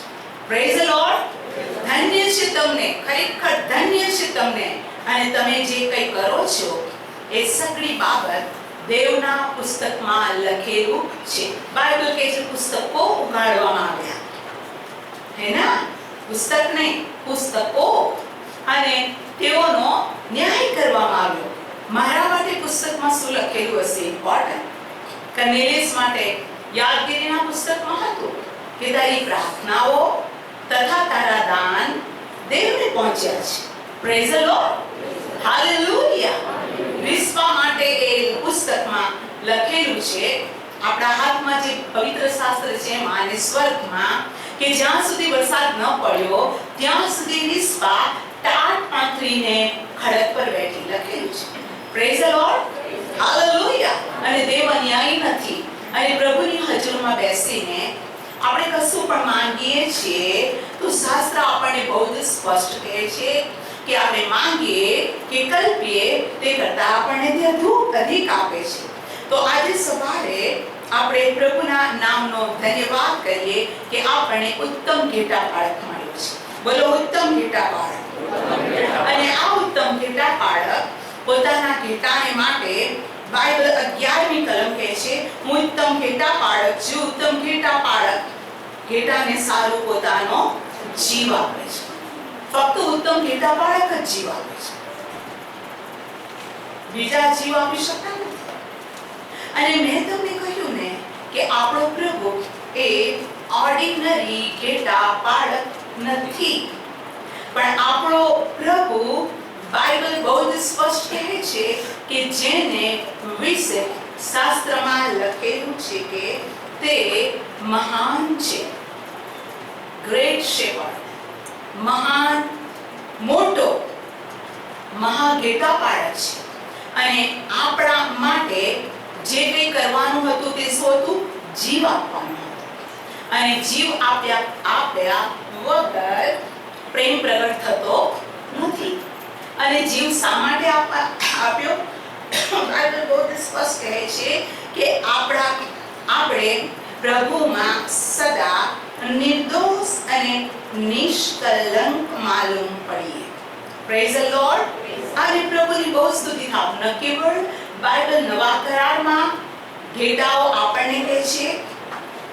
Praise the lord. ધન્ય છે તમને, ખરેખર ધન્ય છે તમને. અને તમે જે કંઈ કરો છો એ સગળી બાબત દેવના પુસ્તકમાં લખેલું છે. બાઇબલ કહે છે પુસ્તકો ઉગાડવામાં આવ્યા, હે ના? પુસ્તક નહીં, પુસ્તકો. અને તેઓનો ન્યાય કરવામાં આવ્યો. મારા માટે પુસ્તકમાં શું લખેલું હશે? ઇમ્પોર્ટન્ટ. કર્નેલિયસ માટે યાદગીરીના પુસ્તકમાં હતું કે તારી પ્રાર્થનાઓ તથા તારા દાન દેવને પહોંચ્યા છે. પ્રેઝ ધ લોર્ડ, હાલેલુયા. વિશ્વા માટે એ પુસ્તકમાં લખેલું છે. આપણા હાથમાં જે પવિત્ર શાસ્ત્ર છે એમાં અને સ્વર્ગમાં કે જ્યાં સુધી વરસાદ ન પડ્યો ત્યાં સુધી વિશ્વા ટાટ પાથરીને ખડક પર બેઠી લખેલું છે. Praise the Lord, hallelujah. અને દેવ અન્યાયી નથી. અને પ્રભુની હજુરમાં બેસીને આપણે કશું પણ માંગીએ છીએ તો શાસ્ત્ર આપણને બહુ જ સ્પષ્ટ કહે છે કે આપણે માંગીએ કે કલ્પીએ તે કરતાં આપણને તે અધિક આપે છે. તો આજે સવારે આપણે પ્રભુના નામનો ધન્યવાદ કરીએ કે આપણને ઉત્તમ ઘેટા બાળક મળ્યો છે. બોલો, ઉત્તમ ઘેટા બાળક. અને આ ઉત્તમ ઘેટા બાળક પોતાના ઘેટાને માટે બાઇબલ 11મી કલમ કહે છે, હું ઉત્તમ ઘેટા બાળક છું. ઉત્તમ ઘેટા બાળક ઘેટાને સારું પોતાનો જીવ આપે છે. ફક્ત ઉત્તમ ઘેટા બાળક જ જીવ આપે છે, બીજા જીવ આપી શકતા નથી. અને મેં તમને કહ્યું ને કે આપણો પ્રભુ એ ઓર્ડિનરી ઘેટા બાળક નથી, પણ આપણો પ્રભુ બાઇબલ બહુ જ સ્પષ્ટ કહે છે કે જેને વિશે શાસ્ત્રમાં લખેલું છે કે તે મહાન છે, ગ્રેટ શેપર્ડ, મહાન, મોટો, મહાઘેટા બાળક છે. અને આપણા માટે જે કંઈ કરવાનું હતું તે શું હતું? જીવ આપવાનું હતું. અને જીવ આપ્યા વગર પ્રેમ પ્રગટ થતો નથી. અને જીવ શા માટે આપ્યો? બાઇબલ બહુ સ્પષ્ટ કહે છે કે આપણે પ્રભુમાં સદા નિર્દોષ અને નિષ્કલંક માલુમ પડીએ. Praise the lord. અને પ્રભુની બહુ સ્તુતિ થાવ. ન કેવળ બાઇબલ નવા કરારમાં ઘેટાઓ આપણને કહે છે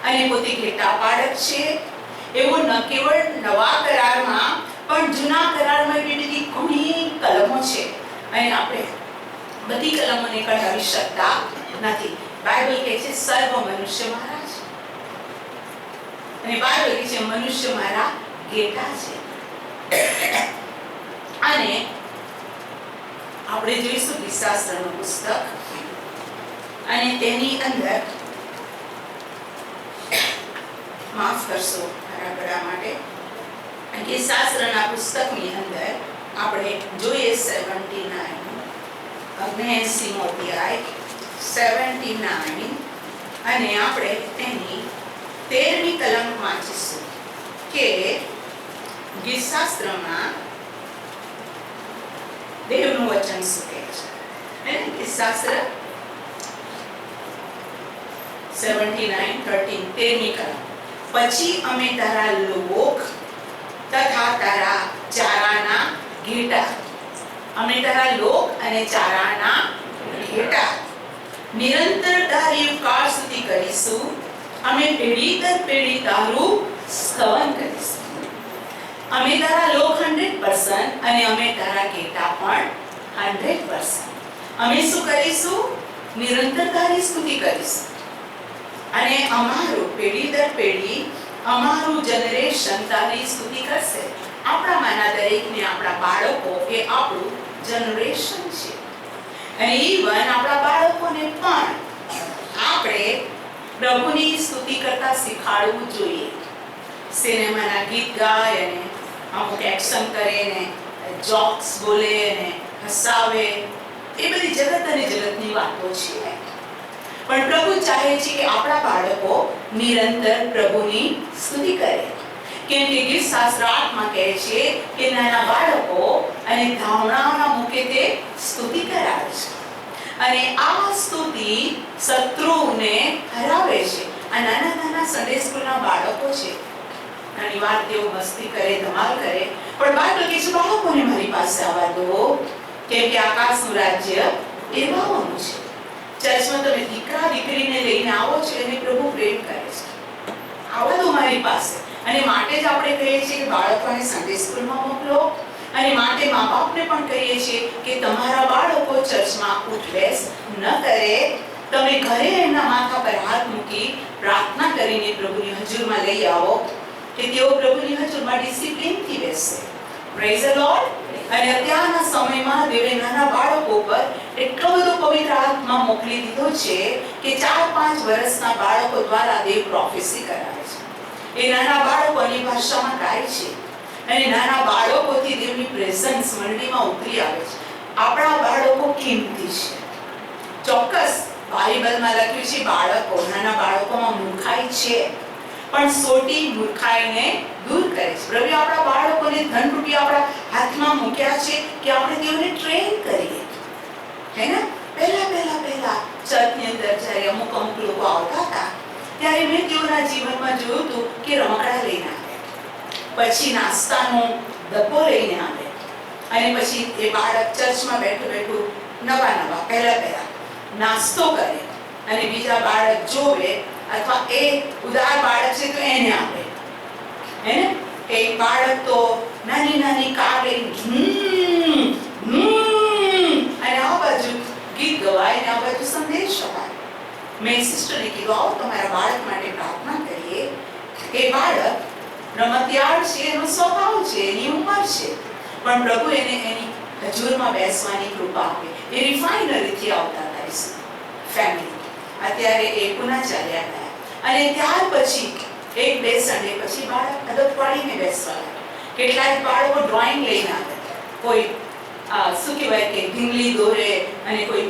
અને પોતે ઘેટા બાળક છે, એવું ન કેવળ નવા કરારમાં પણ જૂના કરારમાં એવી બધી ઘણી કલમો છે અને આપણે બધી કલમોને કઢાવી શકતા નથી. બાઇબલ કહે છે સર્વ મનુષ્ય મારા છે અને બાઇબલ કહે છે મનુષ્ય મારા ઘેટા છે. અને આપણે જોઈશું ગીતશાસ્ત્રનું પુસ્તક અને તેની અંદર માફ કરશો મારા ગળા માટે ગીતશાસ્ત્રના પુસ્તકની અંદર આપણે જોઈએ 79મો અધ્યાય 79 અને આપણે તેની 13મી કલમ વાંચીશું કે ગીતશાસ્ત્રમાં દેવનું વચન શું કહે છે. અને ગીતશાસ્ત્ર 79:13 13મી કલમ. પછી અમે તારા લોક તથા તારા ચારાના ઘેટા, અમે તારા લોક અને ચારાના ઘેટા નિરંતર તારી કાળ સુધી કરીશું. અમે પેઢી દર પેઢી તારું સ્તવન કરીશું. અમે તારા લોક 100% અને અમે તારા ઘેટા પણ 100%. અમે શું કરીશું? નિરંતર તારી સ્તુતિ કરીશું. અને અમારું પેઢી દર પેઢી, અમારું જનરેશન તારી સ્તુતિ કરશે. આપણામાંના દરેકને આપણા બાળકો એ આપણું જનરેશન છે. અને ઈવન આપણા બાળકોને પણ આપણે પ્રભુની સ્તુતિ કરતા શીખવાડવું જોઈએ. સિનેમાના ગીત ગાય અને અમુક એક્શન કરે ને જોક્સ બોલે ને હસાવે, એ બધી જગત અને જગતની વાતો છે. પણ પ્રભુ ચાહે છે કે આપણા બાળકો નિરંતર પ્રભુની સ્તુતિ કરે. કેમ કે ગીતશાસ્ત્ર 8માં કહે છે કે નાના બાળકો અને ધાવણાઓના મુખે તે સ્તુતિ કરાવે છે. અને આ સ્તુતિ શત્રુને હરાવે છે. આ નાના નાના સન્ડે સ્કૂલના બાળકો છે. ઘણી વાર તેઓ મસ્તી કરે, ધમાલ કરે, પણ બાળકો કહે છે બાળકોને મારી પાસે આવવા દો, કેમ કે આકાશનું રાજ્ય એવાઓનું છે. ચર્ચમાં તમે દીકરા દીકરીને લઈને આવો છો એને પ્રભુ પ્રેમ કરે છે. આવવા દો મારી પાસે. અને માટે જ આપણે કહીએ છીએ કે બાળકોને સન્ડે સ્કૂલમાં મોકલો. અને માટે મા બાપને પણ કહીએ છીએ કે તમારા બાળકો ચર્ચમાં ઉઠ બેસ ન કરે, તમે ઘરે એમના માથા પર હાથ મૂકી પ્રાર્થના કરીને પ્રભુની હજુરમાં લઈ આવો કે તેઓ પ્રભુની હજુરમાં ડિસિપ્લિનથી બેસે. Praise the lord. અને અત્યારના સમયમાં દેવે નાના બાળકો પર એટલો બધો પવિત્ર આત્મા મોકલી દીધો છે કે 4-5 વર્ષના બાળકો દ્વારા દેવ પ્રોફેસી કરાવે છે. એ નાના બાળકોની ભાષામાં ગાય છે અને નાના બાળકોથી દેવની પ્રેઝન્સ મંડળીમાં ઉતરી આવે છે. આપણા બાળકો કિંમતી છે. ચોક્કસ બાઇબલમાં લખ્યું છે બાળકો, નાના બાળકોમાં મૂર્ખાઈ છે, પણ સોટી મૂર્ખાઈને દૂર કરે છે. પ્રભુ આપણા બાળકોને ધન રૂપિયા આપણા હાથમાં મૂક્યા છે કે આપણે તેઓને ટ્રેન કરીએ. હે ને? પહેલા ચર્ચની અંદર જ્યારે અમુક લોકો આવતા હતા ત્યારે મેં તેઓના જીવનમાં જોયું હતું કે રમકડા લઈને આવે, પછી નાસ્તાનો ડબ્બો લઈને આવે, અને પછી એ બાળક ચર્ચમાં બેઠું નવા પહેલા નાસ્તો કરે અને બીજા બાળક જોવે અથવા એ ઉદાર બાળક છે તો એને આપે. હે ને? એક બાળક તો નાની કાર અને આ બાજુ ગીત ગવાય અને આ બાજુ સંદેશ અપાય. મેં સિસ્ટરને કીધું આવો તમારા બાળક માટે પ્રાર્થના કરીએ. એ બાળક રમતિયાળ છે, એનો સ્વભાવ છે, એની ઉંમર છે, પણ પ્રભુ એને એની હજુરમાં બેસવાની કૃપા આપે. એ રિફાઇનરીથી આવતા હતા ફેમિલી. અત્યારે એ પુના ચાલ્યા ગયા અને ત્યાર પછી 1-2 સન્ડે પછી બાળક અદબ પાડીને બેસવા લાગે. કેટલાક બાળકો ડ્રોઈંગ લઈને આવે, કોઈ શું કહેવાય કે ઢીંગલી દોરે અને કોઈ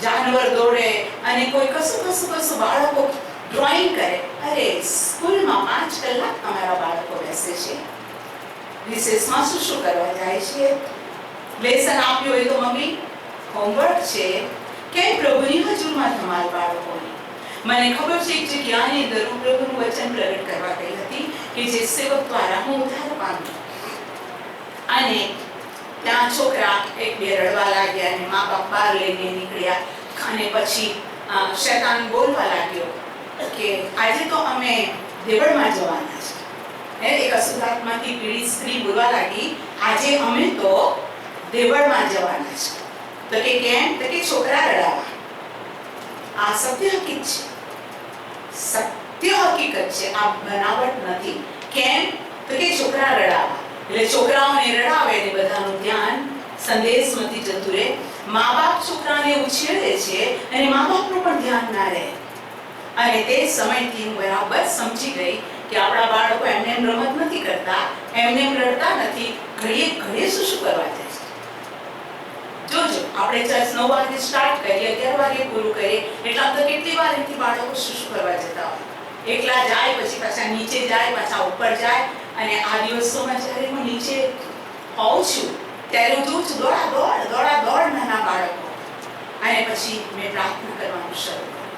જાનવર દોરે અને કોઈ કશું બાળકો ડ્રોઈંગ કરે. અરે સ્કૂલમાં 5 કલાક તમારા બાળકો બેસે છે, રિસેસમાં શું કરવા જાય છે? લેસન આપ્યું હોય તો મમ્મી હોમવર્ક છે. કેમ પ્રભુની હજુરમાં તમારા બાળકોને? મને ખબર છે એક જગ્યાની અંદર હું પ્રભુનું વચન પ્રગટ કરવા ગઈ હતી કે જે સેવક દ્વારા હું ઉદ્ધાર પામી. અને ત્યાં છોકરા 1-2 રડવા લાગ્યા અને મા બાપ બહાર લઈને નીકળ્યા અને પછી શૈતાન બોલવા લાગ્યો કે આજે તો અમે દેવળમાં જવાના છે. એક અશુદ્ધાત્માથી પીડિત સ્ત્રી બોલવા લાગી, આજે અમે તો દેવળમાં જવાના છે. તો કે કેમ? તો કે છોકરા રડાવા. આ સત્ય હકીકત છે, સત્ય હકીકત છે, આ બનાવટ નથી. કેમ? તો કે છોકરા રડાવા. એટલે છોકરાઓને રડાવે ને બધાનું ધ્યાન સંદેશમાંથી જતું રહે. મા બાપ છોકરાને ઉછેરે છે અને મા બાપનું પણ ધ્યાન ના રહે. અને તે સમયથી હું બરાબર સમજી ગઈ કે આપણા બાળકો એમને રમત નથી કરતા, એમને રડતા નથી, ઘડીએ શું કરવા જાય છે. જોજો, આપણે ચર્ચ 9 વાગે સ્ટાર્ટ કરીએ, 11 વાગે પૂરું કરીએ, એટલા તો કેટલી વાર એથી બાળકો શું કરવા જતા હોય. એકલા જાય, પછી પાછા નીચે જાય, પાછા ઉપર જાય. અને આ દિવસોમાં જ્યારે હું નીચે હોઉં છું ત્યારે હું જોઉં છું દોડા નાના બાળકો. અને પછી મેં પ્રાર્થના કરવાનું શરૂ કર્યું.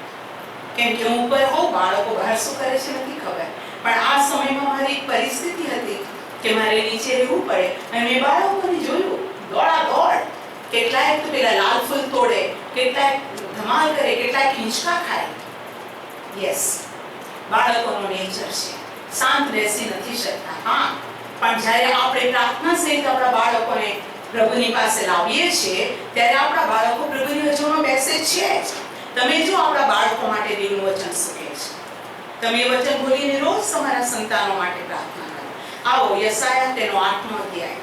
કેમ કે હું ઉપર હોઉં, બાળકો બહાર શું કરે છે નથી ખબર, પણ આ સમયમાં મારી પરિસ્થિતિ હતી કે મારે નીચે રહેવું પડે. અને મેં બાળકોને જોયું દોડ. કેટલાય તો પેલા લાલ ફૂલ તોડે, કેટલાય ધમાલ કરે, કેટલાય હિંચકા ખાય. યસ, બાળકોનો નેચર છે, શાંત બેસી નથી શકતા. હા, પણ જ્યારે આપણે પ્રાર્થના સહિત આપણા બાળકોને પ્રભુની પાસે લાવીએ છીએ ત્યારે આપણા બાળકો પ્રભુની હજુરમાં બેસે છે. તમે જો આપણા બાળકો માટે દેવનું વચન શું કહે છે, તમે એ વચન બોલીને રોજ તમારા સંતાનો માટે પ્રાર્થના કરો. આવો યશાયા તેનો 8મો અધ્યાય.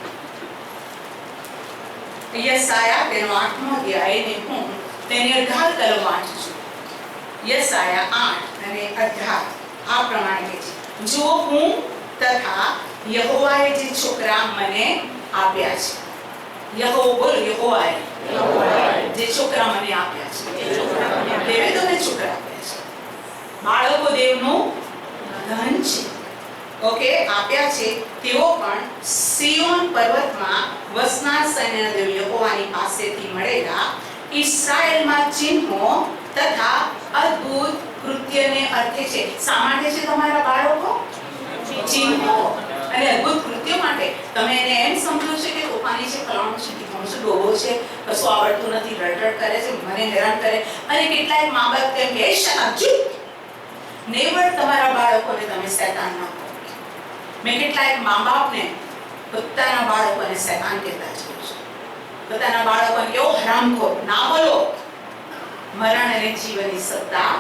યશાયા તેનો 8મો અધ્યાય ને હું તેની 18 કલમ વાંચું છું. યશાયા 8 અને 18 આ પ્રમાણે કહે છે, જો હું તથા યહોવાએ જે છોકરા મને આપ્યા છે. યહોવાએ જે છોકરા મને આપ્યા છે. દેવે તમને છોકરા આપ્યા છે. બાળકો દેવનું ધન છે. ઓકે, આપ્યા છે. તેઓ પણ સિયોન પર્વતમાં વસનાર સૈન્યના દેવ યહોવાની પાસેથી મળેલા ઇસ્રાએલમાં ચિહ્નો તથા અદ્ભુત કૃત્યને અર્થે છે. શા માટે છે તમારા બાળકો? ચિહ્નો અને અદ્ભુત કૃત્યો માટે. તમે એને એમ સમજો છો કે તોફાની છે, ફલાણું છે, ઠીકણું છે, ડોબો છે, કશું આવડતું નથી, રડરડ કરે છે, મને હેરાન કરે. અને કેટલાક મા બાપ તેમ કહે છે, નેવર તમારા બાળકોને તમે શૈતાન ના કહો. મેં કેટલાક મા બાપને પોતાના બાળકોને શૈતાન કહેતા જોયું છે. પોતાના બાળકોને કેવો હરામખોર ના બોલો. મરણ અને જીવનની સત્તા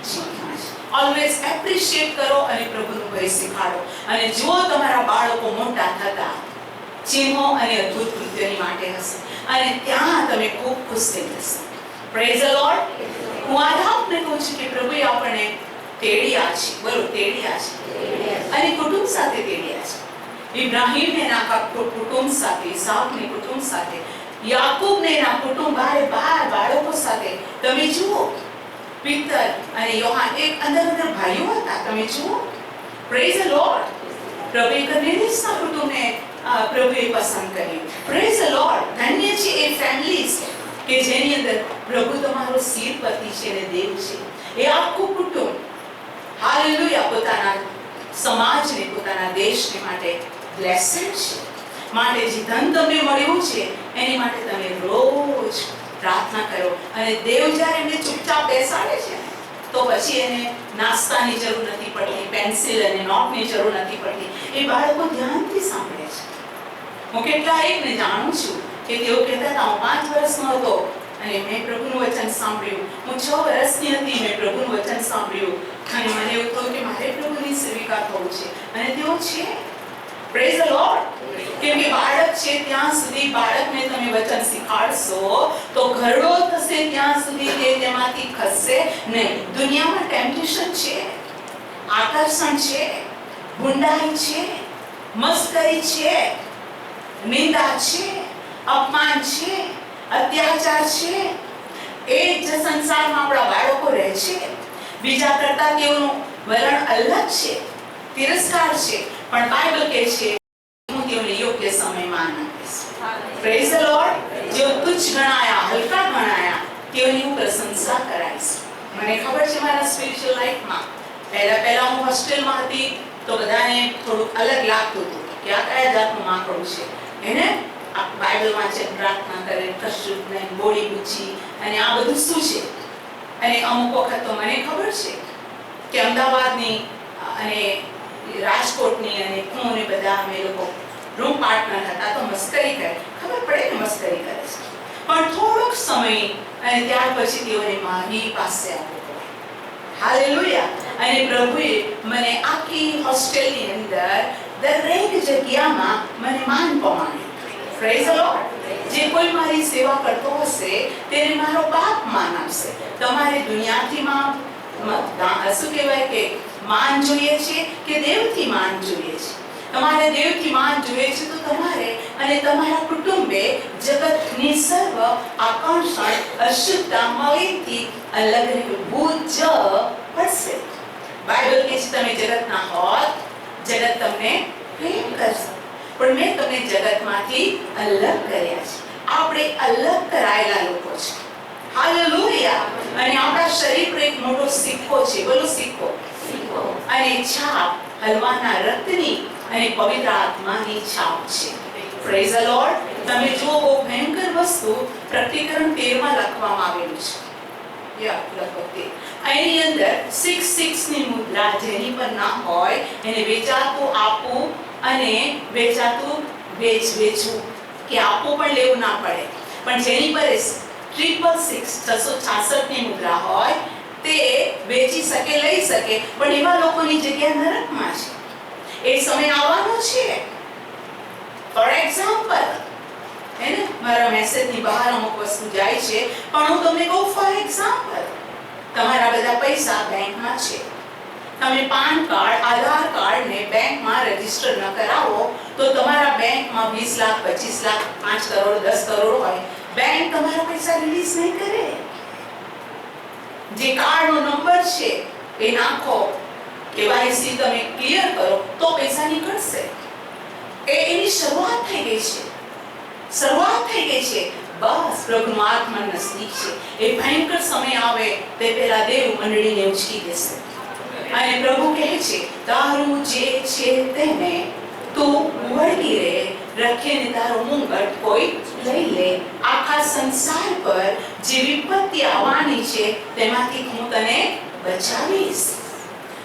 જીવનમાં છે. ઓલવેઝ એપ્રિશિએટ કરો અને પ્રભુનું ભય શીખાડો. અને જુઓ તમારા બાળકો મોટા થતા ચિહ્નો અને અદ્ભુત કૃત્યોની માટે હશે અને ત્યાં તમે ખૂબ ખુશ થઈ જશો. Praise the lord. હું આજે આપને કહું છું કે પ્રભુએ આપણને તેડ્યા છે. બોલો, તેડ્યા છે. અને કુટુંબ સાથે તેડ્યા છે. ઇબ્રાહીમને એના કુટુંબ સાથે, ઈસાકની કુટુંબ સાથે, યાકૂબને એના કુટુંબ, 12 બાળકો સાથે. તમે જુઓ, પીતર અને યોહાન એક અંદર ભાઈઓ હતા. તમે જુઓ. Praise the lord. પ્રભુએ કનેરિસના કુટુંબને પ્રભુએ પસંદ કર્યું. Praise the lord. ધન્ય છે એ ફેમિલીઝ કે જેની અંદર પ્રભુ તમારો શિરપતિ છે અને દેવ છે. એ આખું કુટુંબ હાલેલુયા પોતાના સમાજને, પોતાના દેશને માટે બ્લેસ્ડ છે. માટે જે ધન તમને મળ્યું છે એની માટે તમે રોજ પ્રાર્થના કરો. અને દેવ જ્યારે એમને ચૂપચાપ બેસાડે છે તો પછી એને નાસ્તાની જરૂર નથી પડતી, પેન્સિલ અને નોટની જરૂર નથી પડતી. એ બાળકો ધ્યાનથી સાંભળે છે. હું કેટલાયકને જાણું છું કે તેઓ કહેતા હતા, હું 5 વર્ષનો હતો અને મેં પ્રભુનું વચન સાંભળ્યું. હું 6 વર્ષની હતી, મેં પ્રભુનું વચન સાંભળ્યું અને મને એવું થયું કે મારે પ્રભુની સેવિકા થવું છે. અને તેઓ છે. Praise the lord. કેમ કે બાળક છે ત્યાં સુધી બાળકને તમે વચન શીખાડશો તો ઘરડો થશે ત્યાં સુધી તે તેમાંથી ખસશે નહીં. દુનિયામાં ટેમ્પટેશન છે, આકર્ષણ છે, ગુંડાઈ છે, મસ્કરી છે, નિંદા છે, અપમાન છે, અત્યાચાર છે. એ જ સંસારમાં આપણા બાળકો રહે છે. બીજા કરતા તેઓનું વલણ અલગ છે, તિરસ્કાર છે. પણ બાઇબલ કહે છે હું તેઓને યોગ્ય સમયમાં આપીશ. Praise the lord. જેઓ તુચ્છ ગણાયા, હલકા ગણાયા, તેઓની હું પ્રશંસા કરાઈશ. મને ખબર છે મારા સ્પિરિચ્યુઅલ લાઈફમાં પહેલા હું હોસ્ટેલમાં હતી તો બધાને થોડુંક અલગ લાગતું હતું કે આ કયા જાતનું માકડું છે. એને બાઇબલ વાંચે, પ્રાર્થના કરે, કશું નહીં, બોડી પૂછી અને આ બધું શું છે. અને અમુક વખત તો મને ખબર છે કે અમદાવાદની અને રાજકોટની અને હું ને બધા અમે લોકો રૂમ પાર્ટનર હતા તો મસ્કરી કરે. ખબર પડે કે મસ્કરી કરે છે. પણ થોડોક સમય અને ત્યાર પછી તેઓને મારી પાસે આવવું પડે. હાલેલુયા. અને પ્રભુએ મને આખી હોસ્ટેલની અંદર દરેક જગ્યામાં મને માન પમાડ્યું. Praise the lord. જે કોઈ મારી સેવા કરતો હશે તેને મારો બાપ માન આપશે. તમારે દુનિયાથી શું કહેવાય કે માન જોઈએ છે કે દેવથી માન જોઈએ છે? તમારે દેવથી માન જોઈએ છે તો તમારે અને તમારા કુટુંબે જગતની સર્વ આકર્ષણ, અશુદ્ધતા, મલિનથી અલગ રહેવું જ પડશે. બાઇબલ કહે છે તમે જગતના હોત, જગત તમને પ્રેમ કરશે, પણ મેં તમને જગતમાંથી અલગ કર્યા છે. આપણે અલગ કરાયેલા લોકો છે. હાલેલુયા. અને આપણા શરીર પર એક મોટો સિક્કો છે. બોલો, સિક્કો. અને છાપ હલવાના રક્તની અને પવિત્ર આત્માની છાપ છે. Praise the lord. તમે જુઓ બહુ ભયંકર વસ્તુ પ્રકટીકરણ 13માં લખવામાં આવેલું છે. એની અંદર 666 ની મુદ્રા જેની પર ના હોય એને વેચાતું આપવું અને વેચાતું વેચવું કે આપવું પણ લેવું ના પડે. પણ જેની પર 666 ની મુદ્રા હોય તે વેચી શકે, લઈ શકે. પણ એવા લોકોની જગ્યા નરકમાં છે. એ સમય આવવાનો છે. ફોર એક્ઝામ્પલ, મારા મેસેજની બહાર અમુક વસ્તુ જાય છે પણ હું તમને કહું ફોર એક્ઝામ્પલ, તમારા બધા પૈસા બેંકમાં છે. તમે પાન કાર્ડ, આધાર કાર્ડને બેંકમાં રજીસ્ટર ન કરાવો તો તમારા બેંકમાં 20 લાખ, 25 લાખ, 5 કરોડ, 10 કરોડ હોય, બેંક તમારા પૈસા રિલીઝ નહીં કરે. જે કાર્ડનો નંબર છે એ નાખો, કેવાયસી તમે ક્લિયર કરો તો પૈસા નીકળશે. એની શરૂઆત થઈ ગઈ છે. બસ પ્રભુનો આગમન નજીક છે. એ ભયંકર સમય આવે તે પહેલા દેવ મંડળીને ઉચકી દેશે. અને પ્રભુ કહે છે તારું જે છે તેને તું વળગી રહે, રખીને તારો મુંગટ કોઈ લઈ લે. આખા સંસાર પર જે વિપત્તિ આવવાની છે તેમાંથી હું તને બચાવીશ.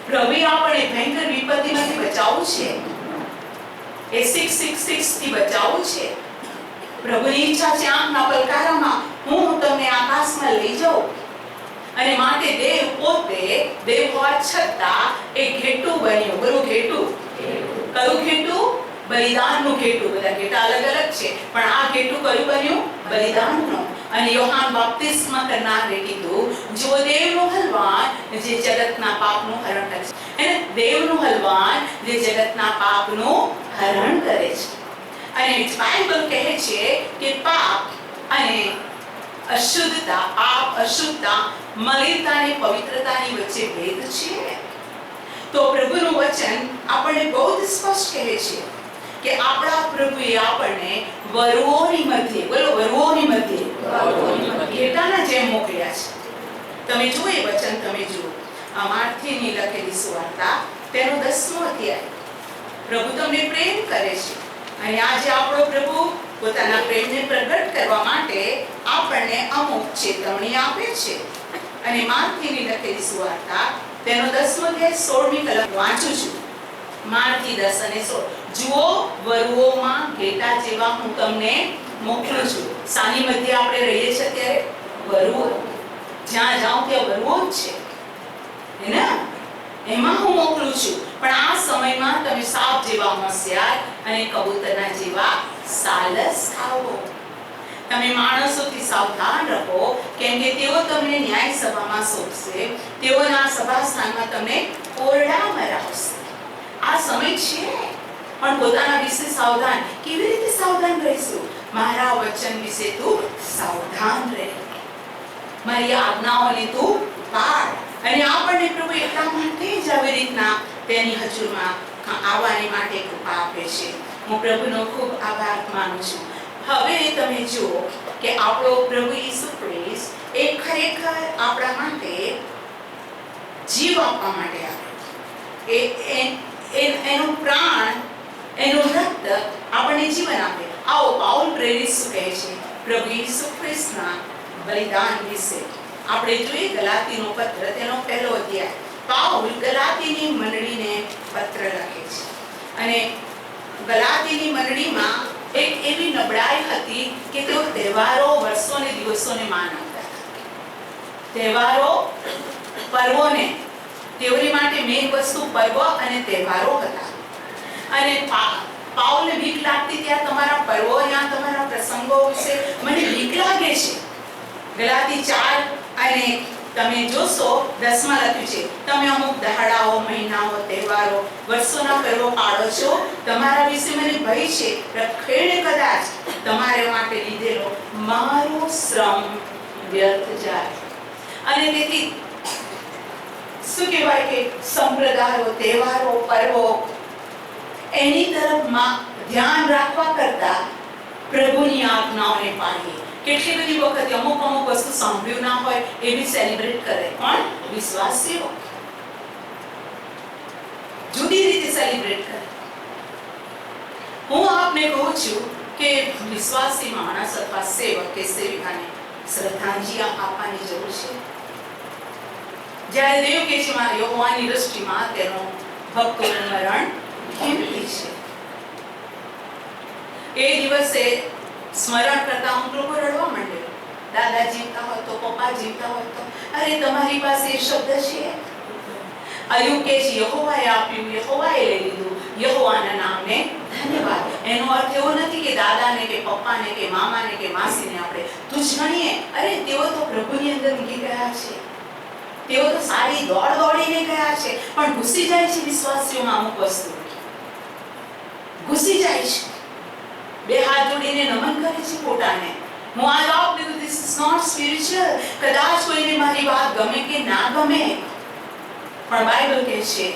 પ્રભુ આપણે ભયંકર વિપત્તિમાંથી બચાવવું છે. એ 666 થી બચાવવું છે. પ્રભુની ઈચ્છા છે આંખના પલકારામાં હું તમને આકાશમાં લઈ જાઉં અને માટે દેવ પોતે દેવ હોવા છતાં એ ઘેટું બન્યું. બોલો ઘેટું. કયું ઘેટું? બલિદાનનું ઘેટું. બધા ઘેટા અલગ અલગ છે, પણ આ ઘેટું કયું બન્યું? બલિદાનનું. અને યોહાન બાપ્તિસ્મા કરનારે કીધું, જો દેવનું હલવાન જે જગતના પાપનું હરણ કરે છે. એને દેવનું હલવાન જે જગતના પાપનું હરણ કરે છે. અને બાઇબલ કહે છે કે પાપ અને અશુદ્ધતા, પાપ અશુદ્ધતા, મલિનતા અને પવિત્રતાની વચ્ચે ભેદ છે. તો પ્રભુનું વચન આપણને બહુ જ સ્પષ્ટ કહે છે કે આપણા પ્રભુએ આપણને વરુઓની મધ્યે, બોલો વરુઓની મધ્યે ઘેટાના જેમ મોકલ્યા છે. તમે જુઓ એ વચન, તમે જુઓ આ માર્થીની લખેલી સુવાર્તા તેનો 10મો અધ્યાય. પ્રભુ તમને પ્રેમ કરે છે અને આજે આપણો પ્રભુ પોતાના પ્રેમને પ્રગટ કરવા માટે આપણને અમુક ચેતવણી આપે છે. અને માર્થીની લખેલી સુવાર્તા તેનો 10મો અધ્યાય 16મી કલમ વાંચું છું. માર્થી 10 અને 16. જુઓ, વરુઓમાં ઘેટા જેવા હું તમને મોકલું છું. સાની મધ્ય આપણે રહીએ છીએ ત્યારે વરુઓ. જ્યાં જાઉં ત્યાં વરુઓ જ છે, હે ને? એમાં હું મોકલું છું. પણ આ સમયમાં તમે સાપ જેવા હોશિયાર અને કબૂતરના જેવા સાલસ ખાઓ. તમે માણસોથી સાવધાન રહો, કેમ કે તેઓ તમને ન્યાય સભામાં સોંપશે, તેઓના સભા સ્થાનમાં તમને ઓરડામાં રાખશે. આ સમય છે, પણ પોતાના વિશે સાવધાન. કેવી રીતે સાવધાન રહીશું? મારા વચન વિશે તું સાવધાન રહે, મારી આજ્ઞાઓને તું પાળ. અને આપણને પ્રભુ એટલા માટે જ આવી રીતના તેની હજુરમાં આવવાની માટે કૃપા આપે છે. હું પ્રભુનો ખૂબ આભાર માનું છું. હવે તમે જુઓ કે આપણો પ્રભુ ઈસુ ખ્રિસ્ત એ ખરેખર આપણા માટે જીવ આપવા માટે આવે. એનું પ્રાણ, એનું રક્ત આપણને જીવન આપે. આવો પાઉલ પ્રેરિત શું કહે છે પ્રભુ ઈસુ ખ્રિસ્તના બલિદાન વિશે? આપણે જોઈએ ગલાતીનો પત્ર તેનો 1લો અધ્યાય. પાઉલ ગલાતીની મંડળીને પત્ર લખે છે અને ગલાતીની મંડળીમાં એક એવી નબળાઈ હતી કે તેઓ તહેવારો, વર્ષોને, દિવસોને માન આપતા હતા. તહેવારો, પર્વોને, તેઓની માટે મેઇન વસ્તુ પર્વ અને તહેવારો હતા. અને પાઉલને બીક લાગતી, ત્યાં તમારા પર્વો, ત્યાં તમારા પ્રસંગો વિશે મને બીક લાગે છે. ગલાતી 4 અને તમે જોશો 10માં લખ્યું છે, તમે અમુક દહાડાઓ, મહિનાઓ, તહેવારો, વર્ષોના પર્વો પાળો છો. તમારા વિશે મને ભય છે, રખેણે કદાચ તમારે માટે લીધેલો મારો શ્રમ વ્યર્થ જાય. અને તેથી શું કહેવાય કે સંપ્રદાયો, તહેવારો, પર્વો એની તરફમાં ધ્યાન રાખવા કરતા પ્રભુની આજ્ઞાઓને પાળીએ. કેટલી બધી વખત અમુક વસ્તુ સાંભળ્યું ના હોય એ બી સેલિબ્રેટ કરે. પણ વિશ્વાસીઓ જુદી રીતે સેલિબ્રેટ કરે. હું આપને કહું છું કે વિશ્વાસી માણસ અથવા સેવક કે સેવિકાને શ્રદ્ધાંજલિ આપવાની જરૂર છે. જ્યારે દેવ કે છે યહોવાની દૃષ્ટિમાં તેનો ભક્તોનું મરણ કિંમતી છે. એ દિવસે સ્મરણ કરતા અમુક લોકો રડવા માંડે. દાદા જીવતા હોય તો, પપ્પા જીવતા હોય તો, અરે તમારી પાસે એ શબ્દ છે. અયુબ કે છે યહોવાએ આપ્યું, યહોવાએ લઈ લીધું, યહોવાના નામને ધન્યવાદ. એનો અર્થ એવો નથી કે દાદાને કે પપ્પાને કે મામાને કે માસીને આપણે તુચ્છ ગણીએ. અરે તેઓ તો પ્રભુની અંદર ઊંઘી ગયા છે, તેઓ તો સારી દોડીને ગયા છે. પણ ઘૂસી જાય છે વિશ્વાસીઓમાં અમુક વસ્તુ, ઘૂસી જાય છે. બે હાથ જોડીને નમન કરે છે પોતાને. હું આ love because this is not spiritual. કદાચ કોઈને મારી વાત ગમે કે ના ગમે, પણ બાઇબલ કહે છે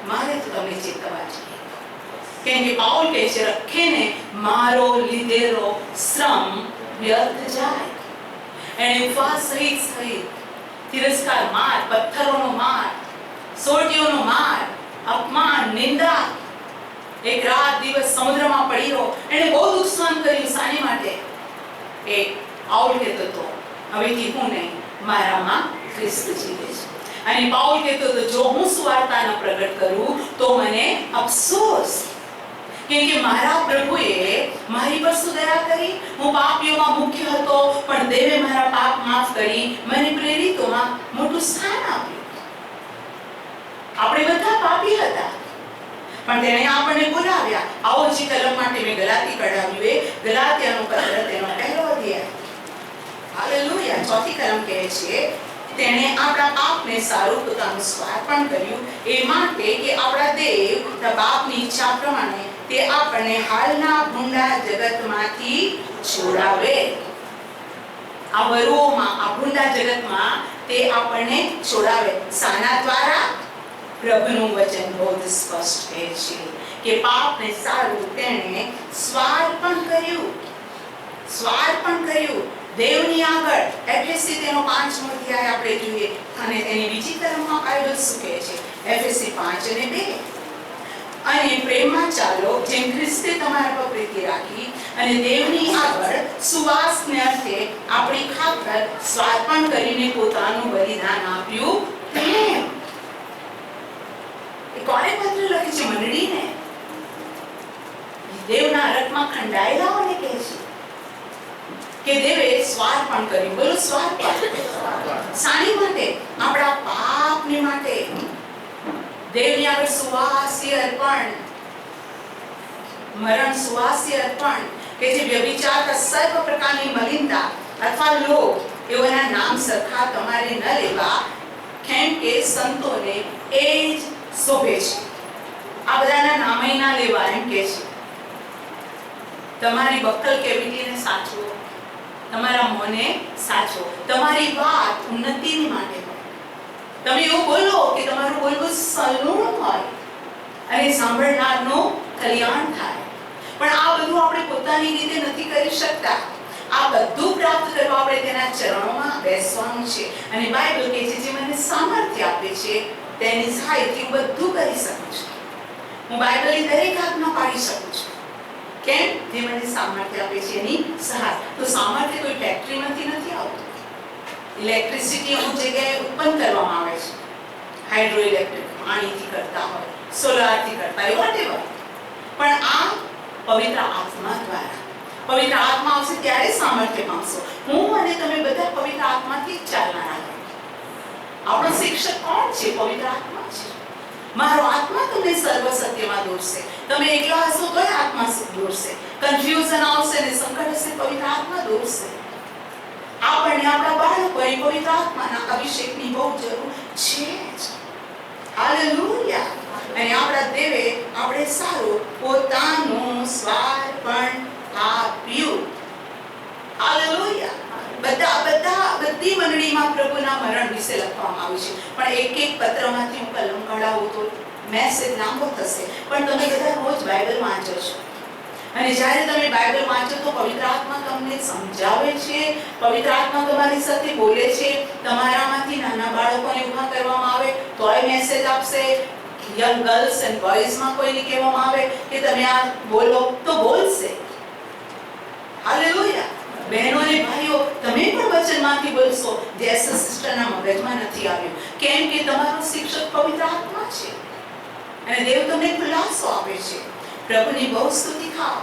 મારે તો તમને ચેતવવા જોઈએ. કેમ કે પાઉલ કહે છે રખેને મારો લીધેલો શ્રમ વ્યર્થ જાય. એણે ઉપવાસ સહિત તિરસ્કાર, માર, પથ્થરોનો માર, સોટીઓનો માર, અપમાન, નિંદા, એક રાત દિવસ સમુદ્રમાં પડી રહ્યો. એને બહુ દુઃખ સહન કર્યું. શાની માટે? એ પાઉલ કહેતો હતો હવેથી હું નહીં, મારામાં ખ્રિસ્ત જીવે છે. અને પાઉલ કહેતો હતો જો હું સુવાર્તા ન પ્રગટ કરું તો મને અફસોસ, કેમ કે મારા પ્રભુએ મારી પર શું દયા કરી? હું પાપીઓમાં મુખ્ય હતો, પણ દેવે મારા પાપ માફ કરી મને પ્રેરિતોમાં મોટું સ્થાન આપ્યું. આપણે બધા પાપી હતા, પણ તેણે આપણને બોલાવ્યા. આવો જે કલમ માટે મેં ગલાતી કઢાવ્યું, એ ગલાતિયાનો પત્ર તેનો પહેલો અધ્યાય. હાલેલુયા. ચોથી કલમ કહે છે, તેણે આપણા પાપને સારું પોતાનું સ્વાર્પણ કર્યું, એ માટે કે આપણા દેવ બાપની ઈચ્છા પ્રમાણે તે આપણને હાલના ભૂંડા જગતમાંથી છોડાવે. આ વરુઓમાં, આ ભૂંડા જગતમાં તે આપણને છોડાવે. શાના દ્વારા? પ્રભુનું વચન બહુ સ્પષ્ટ કહે છે કે પાપને સારું તેણે સ્વાર્પણ કર્યું. સ્વાર્પણ કર્યું દેવની આગળ. એફએસસી તેનો 5મો અધ્યાય આપણે જોઈએ, અને તેની બીજી કલમમાં બાઇબલ શું કહે છે? એફએસસી 5:2. અને પ્રેમમાં ચાલો, જેમ ખ્રિસ્તે તમારા પર પ્રીતિ રાખી અને દેવની આગળ સુવાસને અર્થે આપણી ખાતર સ્વાર્પણ કરીને પોતાનું બલિદાન આપ્યું. પ્રેમ. એ કોને પત્ર લખે છે? મંડળીને. દેવના રથમાં ખંડાયેલાઓને કહે છે કે દેવે સ્વાર્પણ કર્યું. બોલો સ્વાર્પણ. શાની માટે? આપણા પાપની માટે. દેવની આગળ સુવાસ્ય અર્પણ, મરણ સુવાસ્ય અર્પણ, કે જે વ્યભિચાર સર્વ પ્રકારની મલિનતા અથવા લોભ એઓના નામ સરખા તમારે ન લેવા, કેમ કે સંતોને એ જ શોભે છે. આ બધાના નામે ના લેવા એમ કે છે. તમારી બક્કલ કેવિટીને સાચવો, તમારા મોને સાચવો, તમારી વાત ઉન્નતિની માટે હોય. તમે એવું બોલો કે તમારું બોલવું સલૂણ હોય અને સાંભળનારનું કલ્યાણ થાય. પણ આ બધું આપણે પોતાની રીતે નથી કરી શકતા. આ બધું પ્રાપ્ત કરવા આપણે તેના ચરણોમાં બેસવાનું છે. અને બાઇબલ કહે છે, જે મને સામર્થ્ય આપે છે તેની સહાયથી હું બધું કરી શકું છું. હું બાઇબલની દરેક આજ્ઞા પાડી શકું છું. કેમ? જે મને સામર્થ્ય આપે છે એની સહાય. તો સામર્થ્ય કોઈ ફેક્ટરીમાંથી નથી આવતું. ઇલેક્ટ્રિસિટી અમુક જગ્યાએ ઉત્પન્ન કરવામાં આવે છે. હાઇડ્રો ઇલેક્ટ્રિક પાણીથી કરતા હોય, સોલારથી કરતા હોય, વોટેવર. પણ આ પવિત્ર આત્મા દ્વારા. પવિત્ર આત્મા આવશે ત્યારે સામર્થ્ય પામશો. હું અને તમે બધા પવિત્ર આત્માથી જ ચાલનારા છો. આપણો શિક્ષક કોણ છે? પવિત્ર આત્મા છે. મારો આત્મા તમને સર્વ સત્યમાં દોરશે. તમે એકલા હશો તોય આત્મા દોરશે. કન્ફ્યુઝન આવશે ને સંકટ હશે, પવિત્ર આત્મા દોરશે. આપણને આપણા બાળકોએ પવિત્ર આત્માના અભિષેકની બહુ જરૂર છે જ. હાલેલુયા. અને આપણા દેવે આપણે સારું પોતાનું સ્વાર્પણ આપ્યું. હાલેલુયા. બધી મંડળીમાં પ્રભુના મરણ વિશે લખવામાં આવ્યું છે. પણ એક એક પત્રમાંથી હું કલમ કઢાવું તો મેસેજ લાંબો થશે. પણ તમે બધા રોજ બાઇબલ વાંચો છો, અને જ્યારે તમે બાઇબલ વાંચો તો પવિત્ર આત્મા તમને સમજાવે છે. પવિત્ર આત્મા તમારી સાથે બોલે છે. તમારામાંથી નાના બાળકોને ઊભા કરવામાં આવે તોય મેસેજ આપશે. યંગ ગર્લ્સ એન્ડ બોયઝમાં કોઈને કહેવામાં આવે કે તમે આ બોલો તો બોલશે. હાલેલુયા. બહેનો અને ભાઈઓ, તમે પણ વચનમાંથી બોલશો જે એસએસ સિસ્ટરના મગજમાં નથી આવ્યું. કેમ કે તમારો શિક્ષક પવિત્ર આત્મા છે અને દેવ તમને ખુલાસો આપે છે. પ્રભુની બહુ સ્તુતિ થાઓ.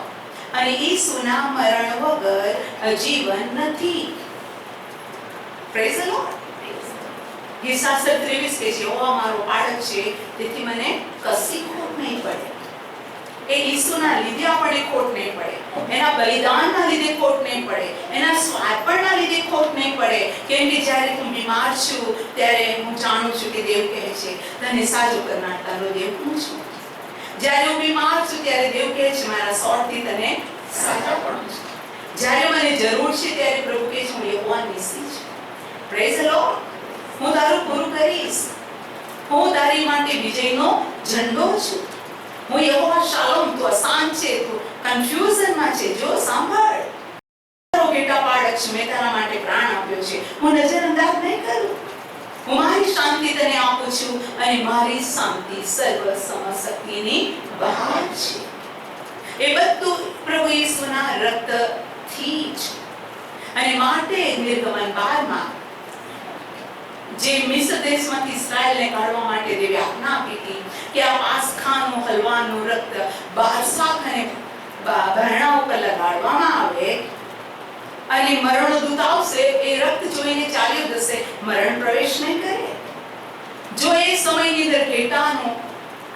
અને ઈસુના મરણ વગર જીવન નથી. Praise the lord. ગીતા 23 કે છે, ઓ અમારો બાળક છે, તેથી મને કશી ખોટ નહીં પડે. એ ઈસુના લીધે આપણને ખોટ નહીં પડે, એના બલિદાનના લીધે ખોટ નહીં પડે, એના સ્વાર્પણના લીધે ખોટ નહીં પડે. કેમ કે જ્યારે હું બીમાર છું ત્યારે હું જાણું છું કે દેવ કહે છે, તને સાજો કરનારનો દેવ હું છું. જ્યારે હું બીમાર છું ત્યારે દેવ કહે છે, મારા સોટથી તને સાજા પડું છું. જ્યારે મને જરૂર છે ત્યારે પ્રભુ કહે છે, હું યહોવા નિસી છું. Praise the lord. હું તારું પૂરું કરીશ. હું તારી માટે વિજયનો ઝંડો છું. હું યહોવા શાલોમ. તું અશાંત છે, તું કન્ફ્યુઝનમાં છે. જો સાંભળ, તારો બેટા બાળક છે, મેં તારા માટે પ્રાણ આપ્યો છે. હું નજરઅંદાજ નહીં કરું. હું મારી શાંતિ તને આપું છું, અને મારી શાંતિ સર્વ સમશક્તિની બહાર છે. એ બધું પ્રભુ ઈસુના રક્તથી જ. અને માટે નિર્ગમન 12માં જે મિસ્ર દેશમાંથી ઇસ્રાયેલને કાઢવા માટે દેવે આજ્ઞા આપી હતી કે આ પાસખાનું હલવાનું રક્ત બારસાખ અને બરણા ઉપર લગાડવામાં આવે અને મરણનો દૂત આવશે, એ રક્ત જોઈને ચાલ્યો જશે, મરણ પ્રવેશ નહીં કરે. જો એ સમયની અંદર ઘેટાનું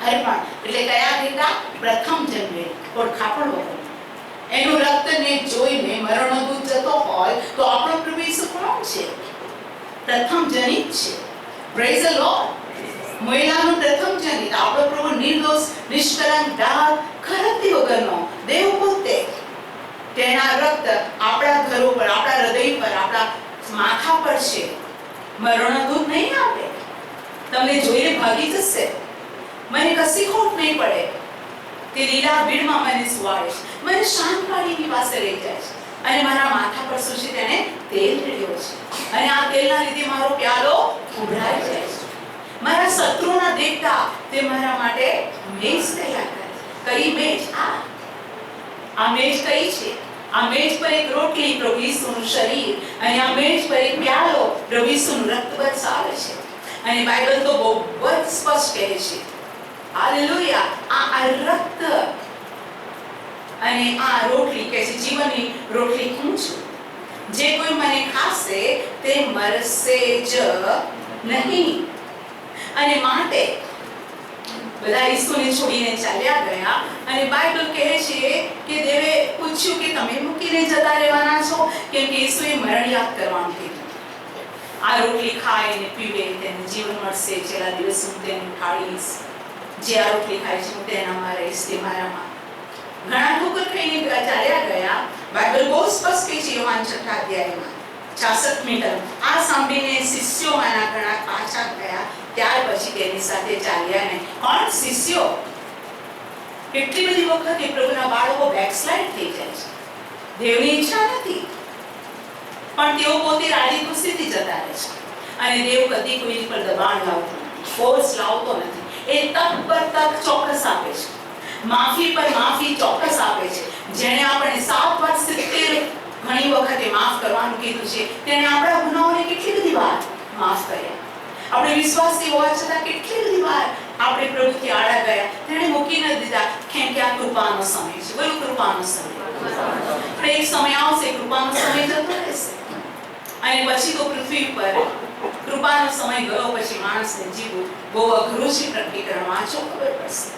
અર્પણ, એટલે કયા ઘેટા? પ્રથમ જન્મે ઓળખાપણ વગર એનું રક્તને જોઈને મરણનો દૂત જતો હોય તો આપણો પ્રભુ ઈસુ કોણ છે? પ્રથમ જનિત છે. Praise the lord. મહિલાનું પ્રથમ જનિત આપણો પ્રભુ નિર્દોષ, નિષ્કલંક, ડાઘ, ખરાબી વગરનો દેવ પોતે. તેના રક્ત આપણા ઘરો પર, આપણા હૃદય પર, આપણા માથા પર છે. મરણનો દૂત નહીં આવે. તમને જોઈને ભાગી જશે. મને કશી ખોટ નહીં પડે. તે લીલા ભીડમાં મને સુવાડે છે, મને શાંત પાડીની પાસે લઈ જાય છે અને મારા માથા પર શું છે? તેને તેલ રેડ્યો છે અને આ તેલના લીધે મારો પ્યાલો ઉભરાઈ જાય છે. મારા શત્રુના દેવતા તે મારા માટે મેજ તૈયાર કરે છે. કઈ મેજ? આ મેજ કઈ છે? આ મેજ પર એક રોટલી, પ્રભુ ઈસુનું શરીર, અને આ મેજ પર એક પ્યાલો, પ્રભુ ઈસુનું રક્ત બરસાવે છે. અને બાઇબલ તો બહુ જ સ્પષ્ટ કહે છે, હાલેલુયા, આ રક્ત અને આ રોટલી કહે છે, જીવનની રોટલી હું છું. જે કોઈ મને ખાશે તે મરશે જ નહીં. અને માટે બધા ઈસુને છોડીને ચાલ્યા ગયા અને બાઇબલ કહે છે કે દેવે પૂછ્યું કે તમે મૂકીને જતા રહેવાના છો? કેમ કે ઈસુએ મરણ યાદ કરવાનું કીધું. આ રોટલી ખાય ને પીવે તેને જીવન મળશે. છેલ્લા દિવસ હું તેને ઉઠાડીશ. જે આ રોટલી ખાય છે હું તેનામાં રહીશ, તે મારામાં. ઘણા ઠોકર ખાઈને ચાલ્યા ગયા. બાઇબલ બહુ સ્પષ્ટ કહે છે યોહાન 6 અધ્યાયમાં 66મી કલમ. આ સાંભળીને શિષ્યોમાંના ઘણા પાછા ગયા. ત્યાર પછી તેની સાથે ચાલ્યા નહીં. કોણ? શિષ્યો. કેટલી બધી વખત એ પ્રભુના બાળકો બેકસ્લાઇડ થઈ જાય છે. દેવની ઈચ્છા નથી પણ તેઓ પોતે રાજી ખુશીથી જતા રહે છે. અને દેવ કદી કોઈ પર દબાણ લાવતો નથી, ફોર્સ લાવતો નથી. એ તક પર તક ચોક્કસ આપે છે. માફી પર માફી ચોક્કસ આપે છે. જેણે આપણે 7 વાર 70 ઘણી વખતે માફ કરવાનું કીધું છે, તેણે આપણા ગુનાઓને કેટલી બધી વાર માફ કર્યા. આપણે વિશ્વાસી હોવા છતાં કેટલી બધી વાર આપણે પ્રભુથી આડા ગયા, તેણે મૂકી ન દીધા. કેમ કે આ કૃપાનો સમય છે. બોલો, કૃપાનો સમય. પણ એક સમય આવશે, કૃપાનો સમય જતો રહેશે અને પછી તો પૃથ્વી પર કૃપાનો સમય ગયો પછી માણસને જીવવું બહુ અઘરું છે. પ્રકટીકરણ વાંચો, ખબર પડશે.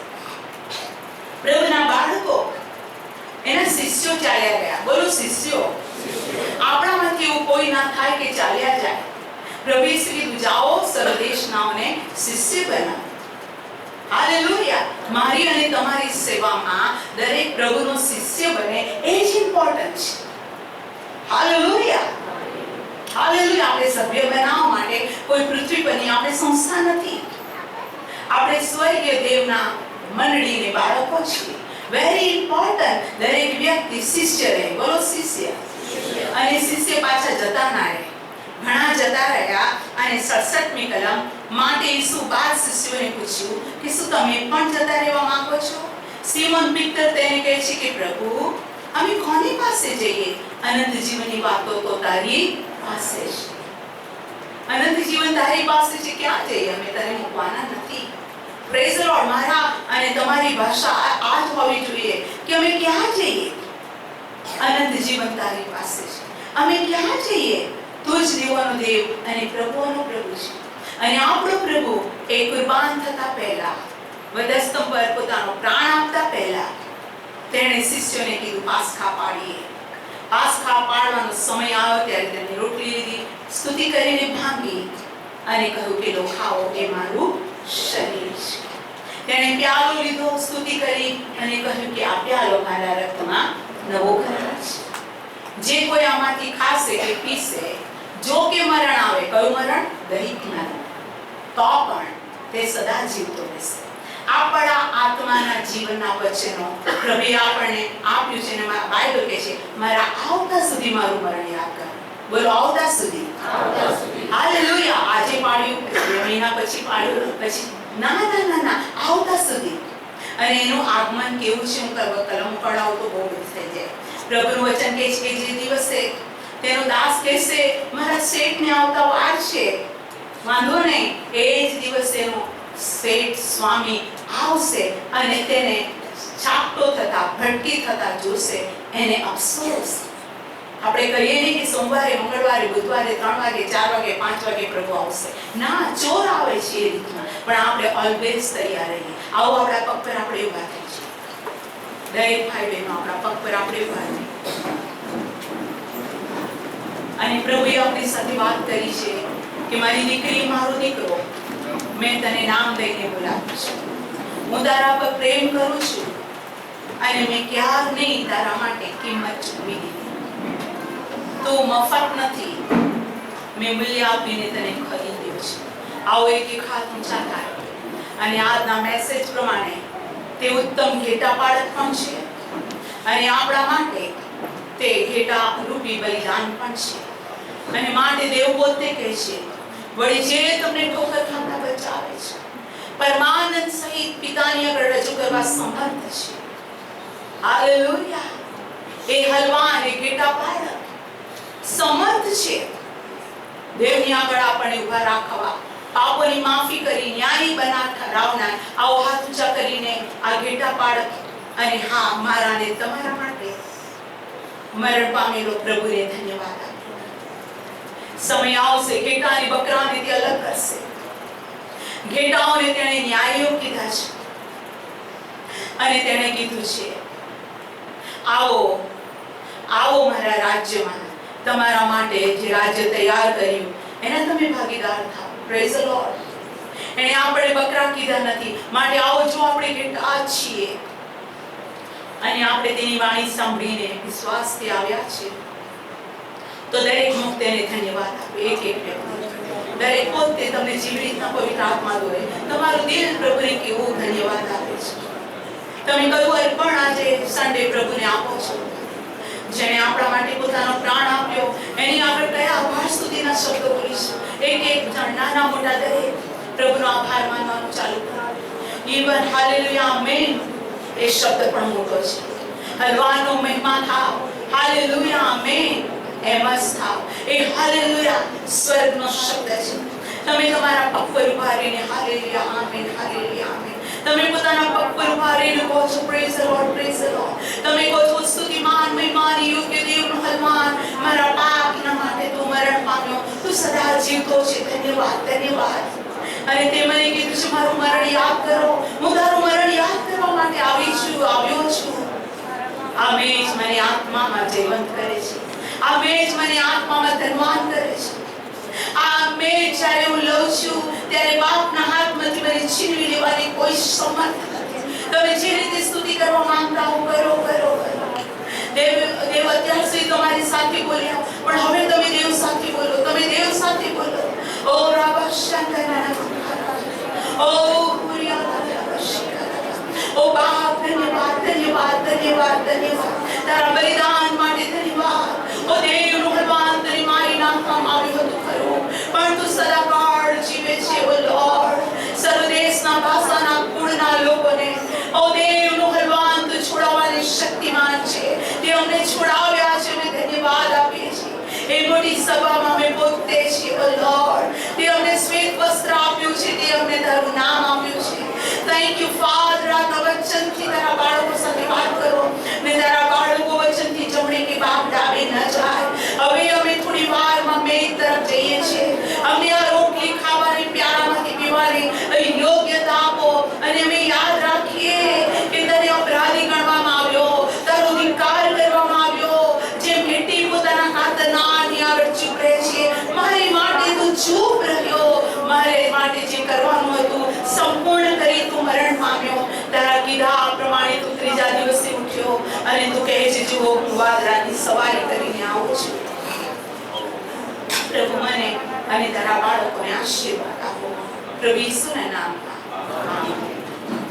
પ્રભુના બાળકો, એના શિષ્યો ચાલ્યા ગયા. બોલો, શિષ્યો. આપણામાંથી એવું કોઈ ના થાય કે ચાલ્યા જાય. પ્રભુ ઈસુ કીધું, જાઓ સર્વદેશનાઓને શિષ્ય બનાવો. હાલેલુયા. મારી અને તમારી સેવામાં દરેક પ્રભુનો શિષ્ય બને એ જ ઇમ્પોર્ટન્ટ છે. હાલેલુયા. હાલેલુયા. આપણે સભ્ય બનાવવા માટે કોઈ પૃથ્વી પરની આપણે સંસ્થા નથી. આપણે સ્વર્ગીય દેવના મંડળીને બાળકો છીએ. Very important. દરેક વ્યક્તિ શિષ્ય રહે. બોલો, શિષ્ય. અને શિષ્ય પાછા જતા ના રહે. ઘણા જતા રહ્યા. અને 67મી કલમ માટે ઈસુ 12 શિષ્યોને પૂછ્યું કે શું તમે પણ જતા રહેવા માંગો છો? સિમોન પીટર તેને કહે છે કે પ્રભુ, અમે કોની પાસે જઈએ? અનંત જીવનની વાતો તો તારી પાસે છે. અનંત જીવન તારી પાસે છે. ક્યાં જઈએ? અમે તને મૂકવાના નથી. Praise the lord. મારા અને તમારી ભાષા આ જ હોવી જોઈએ કે અમે ક્યાં જઈએ? અનંત જીવન તારી પાસે છે. અમે ક્યાં જઈએ? તું જ દેવાનો દેવ અને પ્રભુઓનો પ્રભુ છે. અને આપણો પ્રભુ એ કુરબાન થતા પહેલા, વધસ્તંભ પર પોતાનો પ્રાણ આપતા પહેલા તેણે શિષ્યોને કીધું, પાસખા પાડીએ. પાસખા પાડવાનો સમય આવ્યો ત્યારે તેમણે રોટલી લીધી, સ્તુતિ કરીને ભાંગી અને કહ્યું કે લો, ખાઓ, એ મારું શરીર છે. તેણે પ્યાલો લીધો, સ્તુતિ કરી અને કહ્યું કે આ પ્યાલો મારા રક્તમાં નવો કરાર છે. જે કોઈ આમાંથી ખાશે કે પીશે, જો કે મરણ આવે. કયું મરણ? દૈહિક મરણ. તો પણ તે સદા જીવતો રહેશે. આપણા આત્માના જીવનના વચનો પ્રભુએ આપણને આપ્યું છે. અને બાઇબલ કહે છે, મારા આવતા સુધી મારું મરણ યાદ કર. બોલો, આવતા સુધી. હાલેલુયા. આજે પાડ્યું, 2 મહિના પછી પાડ્યું, પછી ના, આવતા સુધી. અને એનું આગમન કેવું છે હું કલમ પડાવું તો બહુ બધું થઈ જાય. પ્રભુનું વચન કહે છે કે જે દિવસે તેનો દાસ કહેશે મારા શેઠને આવતા વાર છે, વાંધો નહીં, એ જ દિવસે એનો શેઠ સ્વામી આવશે અને તેને ચાપટો થતા ભટકી થતા જોશે, એને અફસોસ. આપણે કહીએ નહીં કે સોમવારે, મંગળવારે, બુધવારે 3 વાગે, 4 વાગે, 5 વાગે પ્રભુ આવશે. ના, ચોર આવે છે એ રીતના, પણ આપણે ઓલવેઝ તૈયાર રહીએ. આવો આપણા પગ પર આપણે ઉભા થઈ છીએ. દરેક ભાઈ બહેનો આપણા પગ પર આપણે ઉભા રહીએ. અને પ્રભુએ આપણી સાથે વાત કરી છે કે મારી દીકરી, મારો દીકરો, મેં તને નામ દઈને બોલાવ્યું છે. હું તારા પર પ્રેમ કરું છું અને મેં ક્યાર નહીં તારા માટે કિંમત ચૂકવી દીધી. તો મફત નથી, મેં મૂલ્ય આપીને તને ખરીદ્યો છે. આવો એક હાથ ઊંચા થાય અને આજના મેસેજ પ્રમાણે તે ઉત્તમ ઘેટા પાળક પણ છે અને આપણા માટે તે ઘેટા રૂપી બલિદાન પણ છે. અને માટે દેવ પોતે કહે છે, વળી જે તમને ઠોકર ખાતા બચાવે છે, પરમાનંદ સહિત પિતાની આગળ રજૂ કરવા સમર્થ છે. હાલેલુયા! એ હલવાન, એ ઘેટા પાળક સમર્થ છે દેવની આગળ આપણને ઉભા રાખવા, પાપોની માફી કરી ન્યાયી બનાવનાર. આવો હાથ ઊંચા કરીને આ ઘેટા પાળક અને હા, મારા ને તમારા માટે મરણ પામેલો પ્રભુને ધન્યવાદ આપો. સમય આવશે, ઘેટાની બકરાને તે અલગ કરશે. ઘેટાઓને તેણે ન્યાયીઓ કીધા છે અને તેણે કીધું છે, આવો આવો મારા રાજ્યમાં. તમારા માટે જે રાજ્ય તૈયાર કર્યું એના તમે ભાગીદાર થાઓ. Praise the lord. એને આપણે બકરા કીધા નથી, માટે આવો જો આપણે ઘેટા છીએ અને આપણે તેની વાણી સાંભળીને વિશ્વાસથી આવ્યા છે, તો દરેક મુખ તેને ધન્યવાદ આપે. એક દરેક પોતે તમને જેવી રીતના પવિત્ર આત્મા દોરે, તમારું દિલ પ્રભુને કેવું ધન્યવાદ આપે છે. તમે કયું અર્પણ આજે સન્ડે પ્રભુને આપો છો? જેને આપણા માટે પોતાનો પ્રાણ આપ્યો એની આગળ કયા આભાર સ્તુતિના શબ્દો બોલીશું? એક નાના મોટા દરેક પ્રભુનો આભાર માનવાનું ચાલુ કરો. ઇવન હાલેલુયા, આમેન એ શબ્દ પણ મોટો છે. હલવાનો મહિમા થાવ, હાલેલુયા, આમેન એમ જ થાવ. એ હાલેલુયા સ્વર્ગનો શબ્દ છે. તમે તમારા પગ પર ઉભા રહીને હાલેલુયા, આમેન, હાલેલુયા, આમેન. તમે પોતાના પગ પર ઉભા રહીને કહો છો, praise the lord, praise the lord. તમે કહો છો, સ્તુતિમાન, મહિમાન, યોગ્ય દેવનો હલવાન, મારા પાપના માટે તું મરણ પામ્યો, તું સદા જીવતો છે. ધન્યવાદ, ધન્યવાદ. અને તે મને કીધું છે, મારું મરણ યાદ કરો. હું તારું મરણ યાદ કરવા માટે આવ્યો છું. આ મેજ મને આત્મામાં જીવંત કરે છે. આ મેજ મને આત્મામાં ધનવાન કરે છે. આ મેજ જ્યારે હું લઉં છું ત્યારે બાપના હાથમાંથી મને છીનવી લેવાની કોઈ સમર્થ નથી. તમે જે રીતે સ્તુતિ કરવા માંગતા હો, કરો, કરો, કરો. દેવ અત્યાર સુધી તમારી સાથે બોલ્યા, પણ હવે તમે દેવ સાથે બોલો. તમે દેવ સાથે બોલો. ઓ રાબા શંકરના, ઓ ઓ બાપ, ધન્યવાદ, ધન્યવાદ, ધન્યવાદ, ધન્યવાદ. તારા બલિદાન માટે ધન્યવાદ. ઓ દેવનું હલવાન તને મારી નાખવામાં આવ્યું હતું ખરું, પણ તું સદાકાળ જીવે છે. ઓ લોર્ડ, સર્વદેશના ભાષાના કુળના લોકોને ઓ દેવનું હલવાન તું છોડાવવાની શક્તિમાન છે. તે અમને છોડાવ્યા છે, અમે ધન્યવાદ આપીએ છીએ. એ મોટી સભામાં અમે પોતે છીએ. ઓ લોર્ડ, તે અમને શ્વેત વસ્ત્ર આપ્યું છે, તે અમને તારું નામ આપ્યું છે. Thank you father. આ વચનથી તારા બાળકો સાથે વાત કરો ને તારા બાળકો વચનથી જમણે કે બાપ ડાબે ન જાય. હવે અમે થોડી વારમાં મેજ તરફ જઈએ છીએ. અમને આ રોટલી ખાવાની, પ્યારામાંથી પીવાની યોગ્યતા આપો અને અમે યાદ રાખીએ કે તને અપરાધી ગણવામાં આવ્યો, તારો ધિક્કાર કરવામાં આવ્યો. જેમ ઘેટી પોતાના કાતરનાની આગળ ચૂપ રહે છે, મારી માટે તું ચૂપ રહ્યો. મારે માટે જે કરવાનું હતું સંપૂર્ણ કરી તું મરણ પામ્યો. તારા કીધા પ્રમાણે તું ત્રીજા દિવસે ઉઠ્યો અને તું કહે છે, જુઓ હું વાદળાની સવારી કરીને આવું છું. પ્રભુ મને અને તારા બાળકોને આશીર્વાદ આપો. પ્રભુ ઈસુના નામમાં.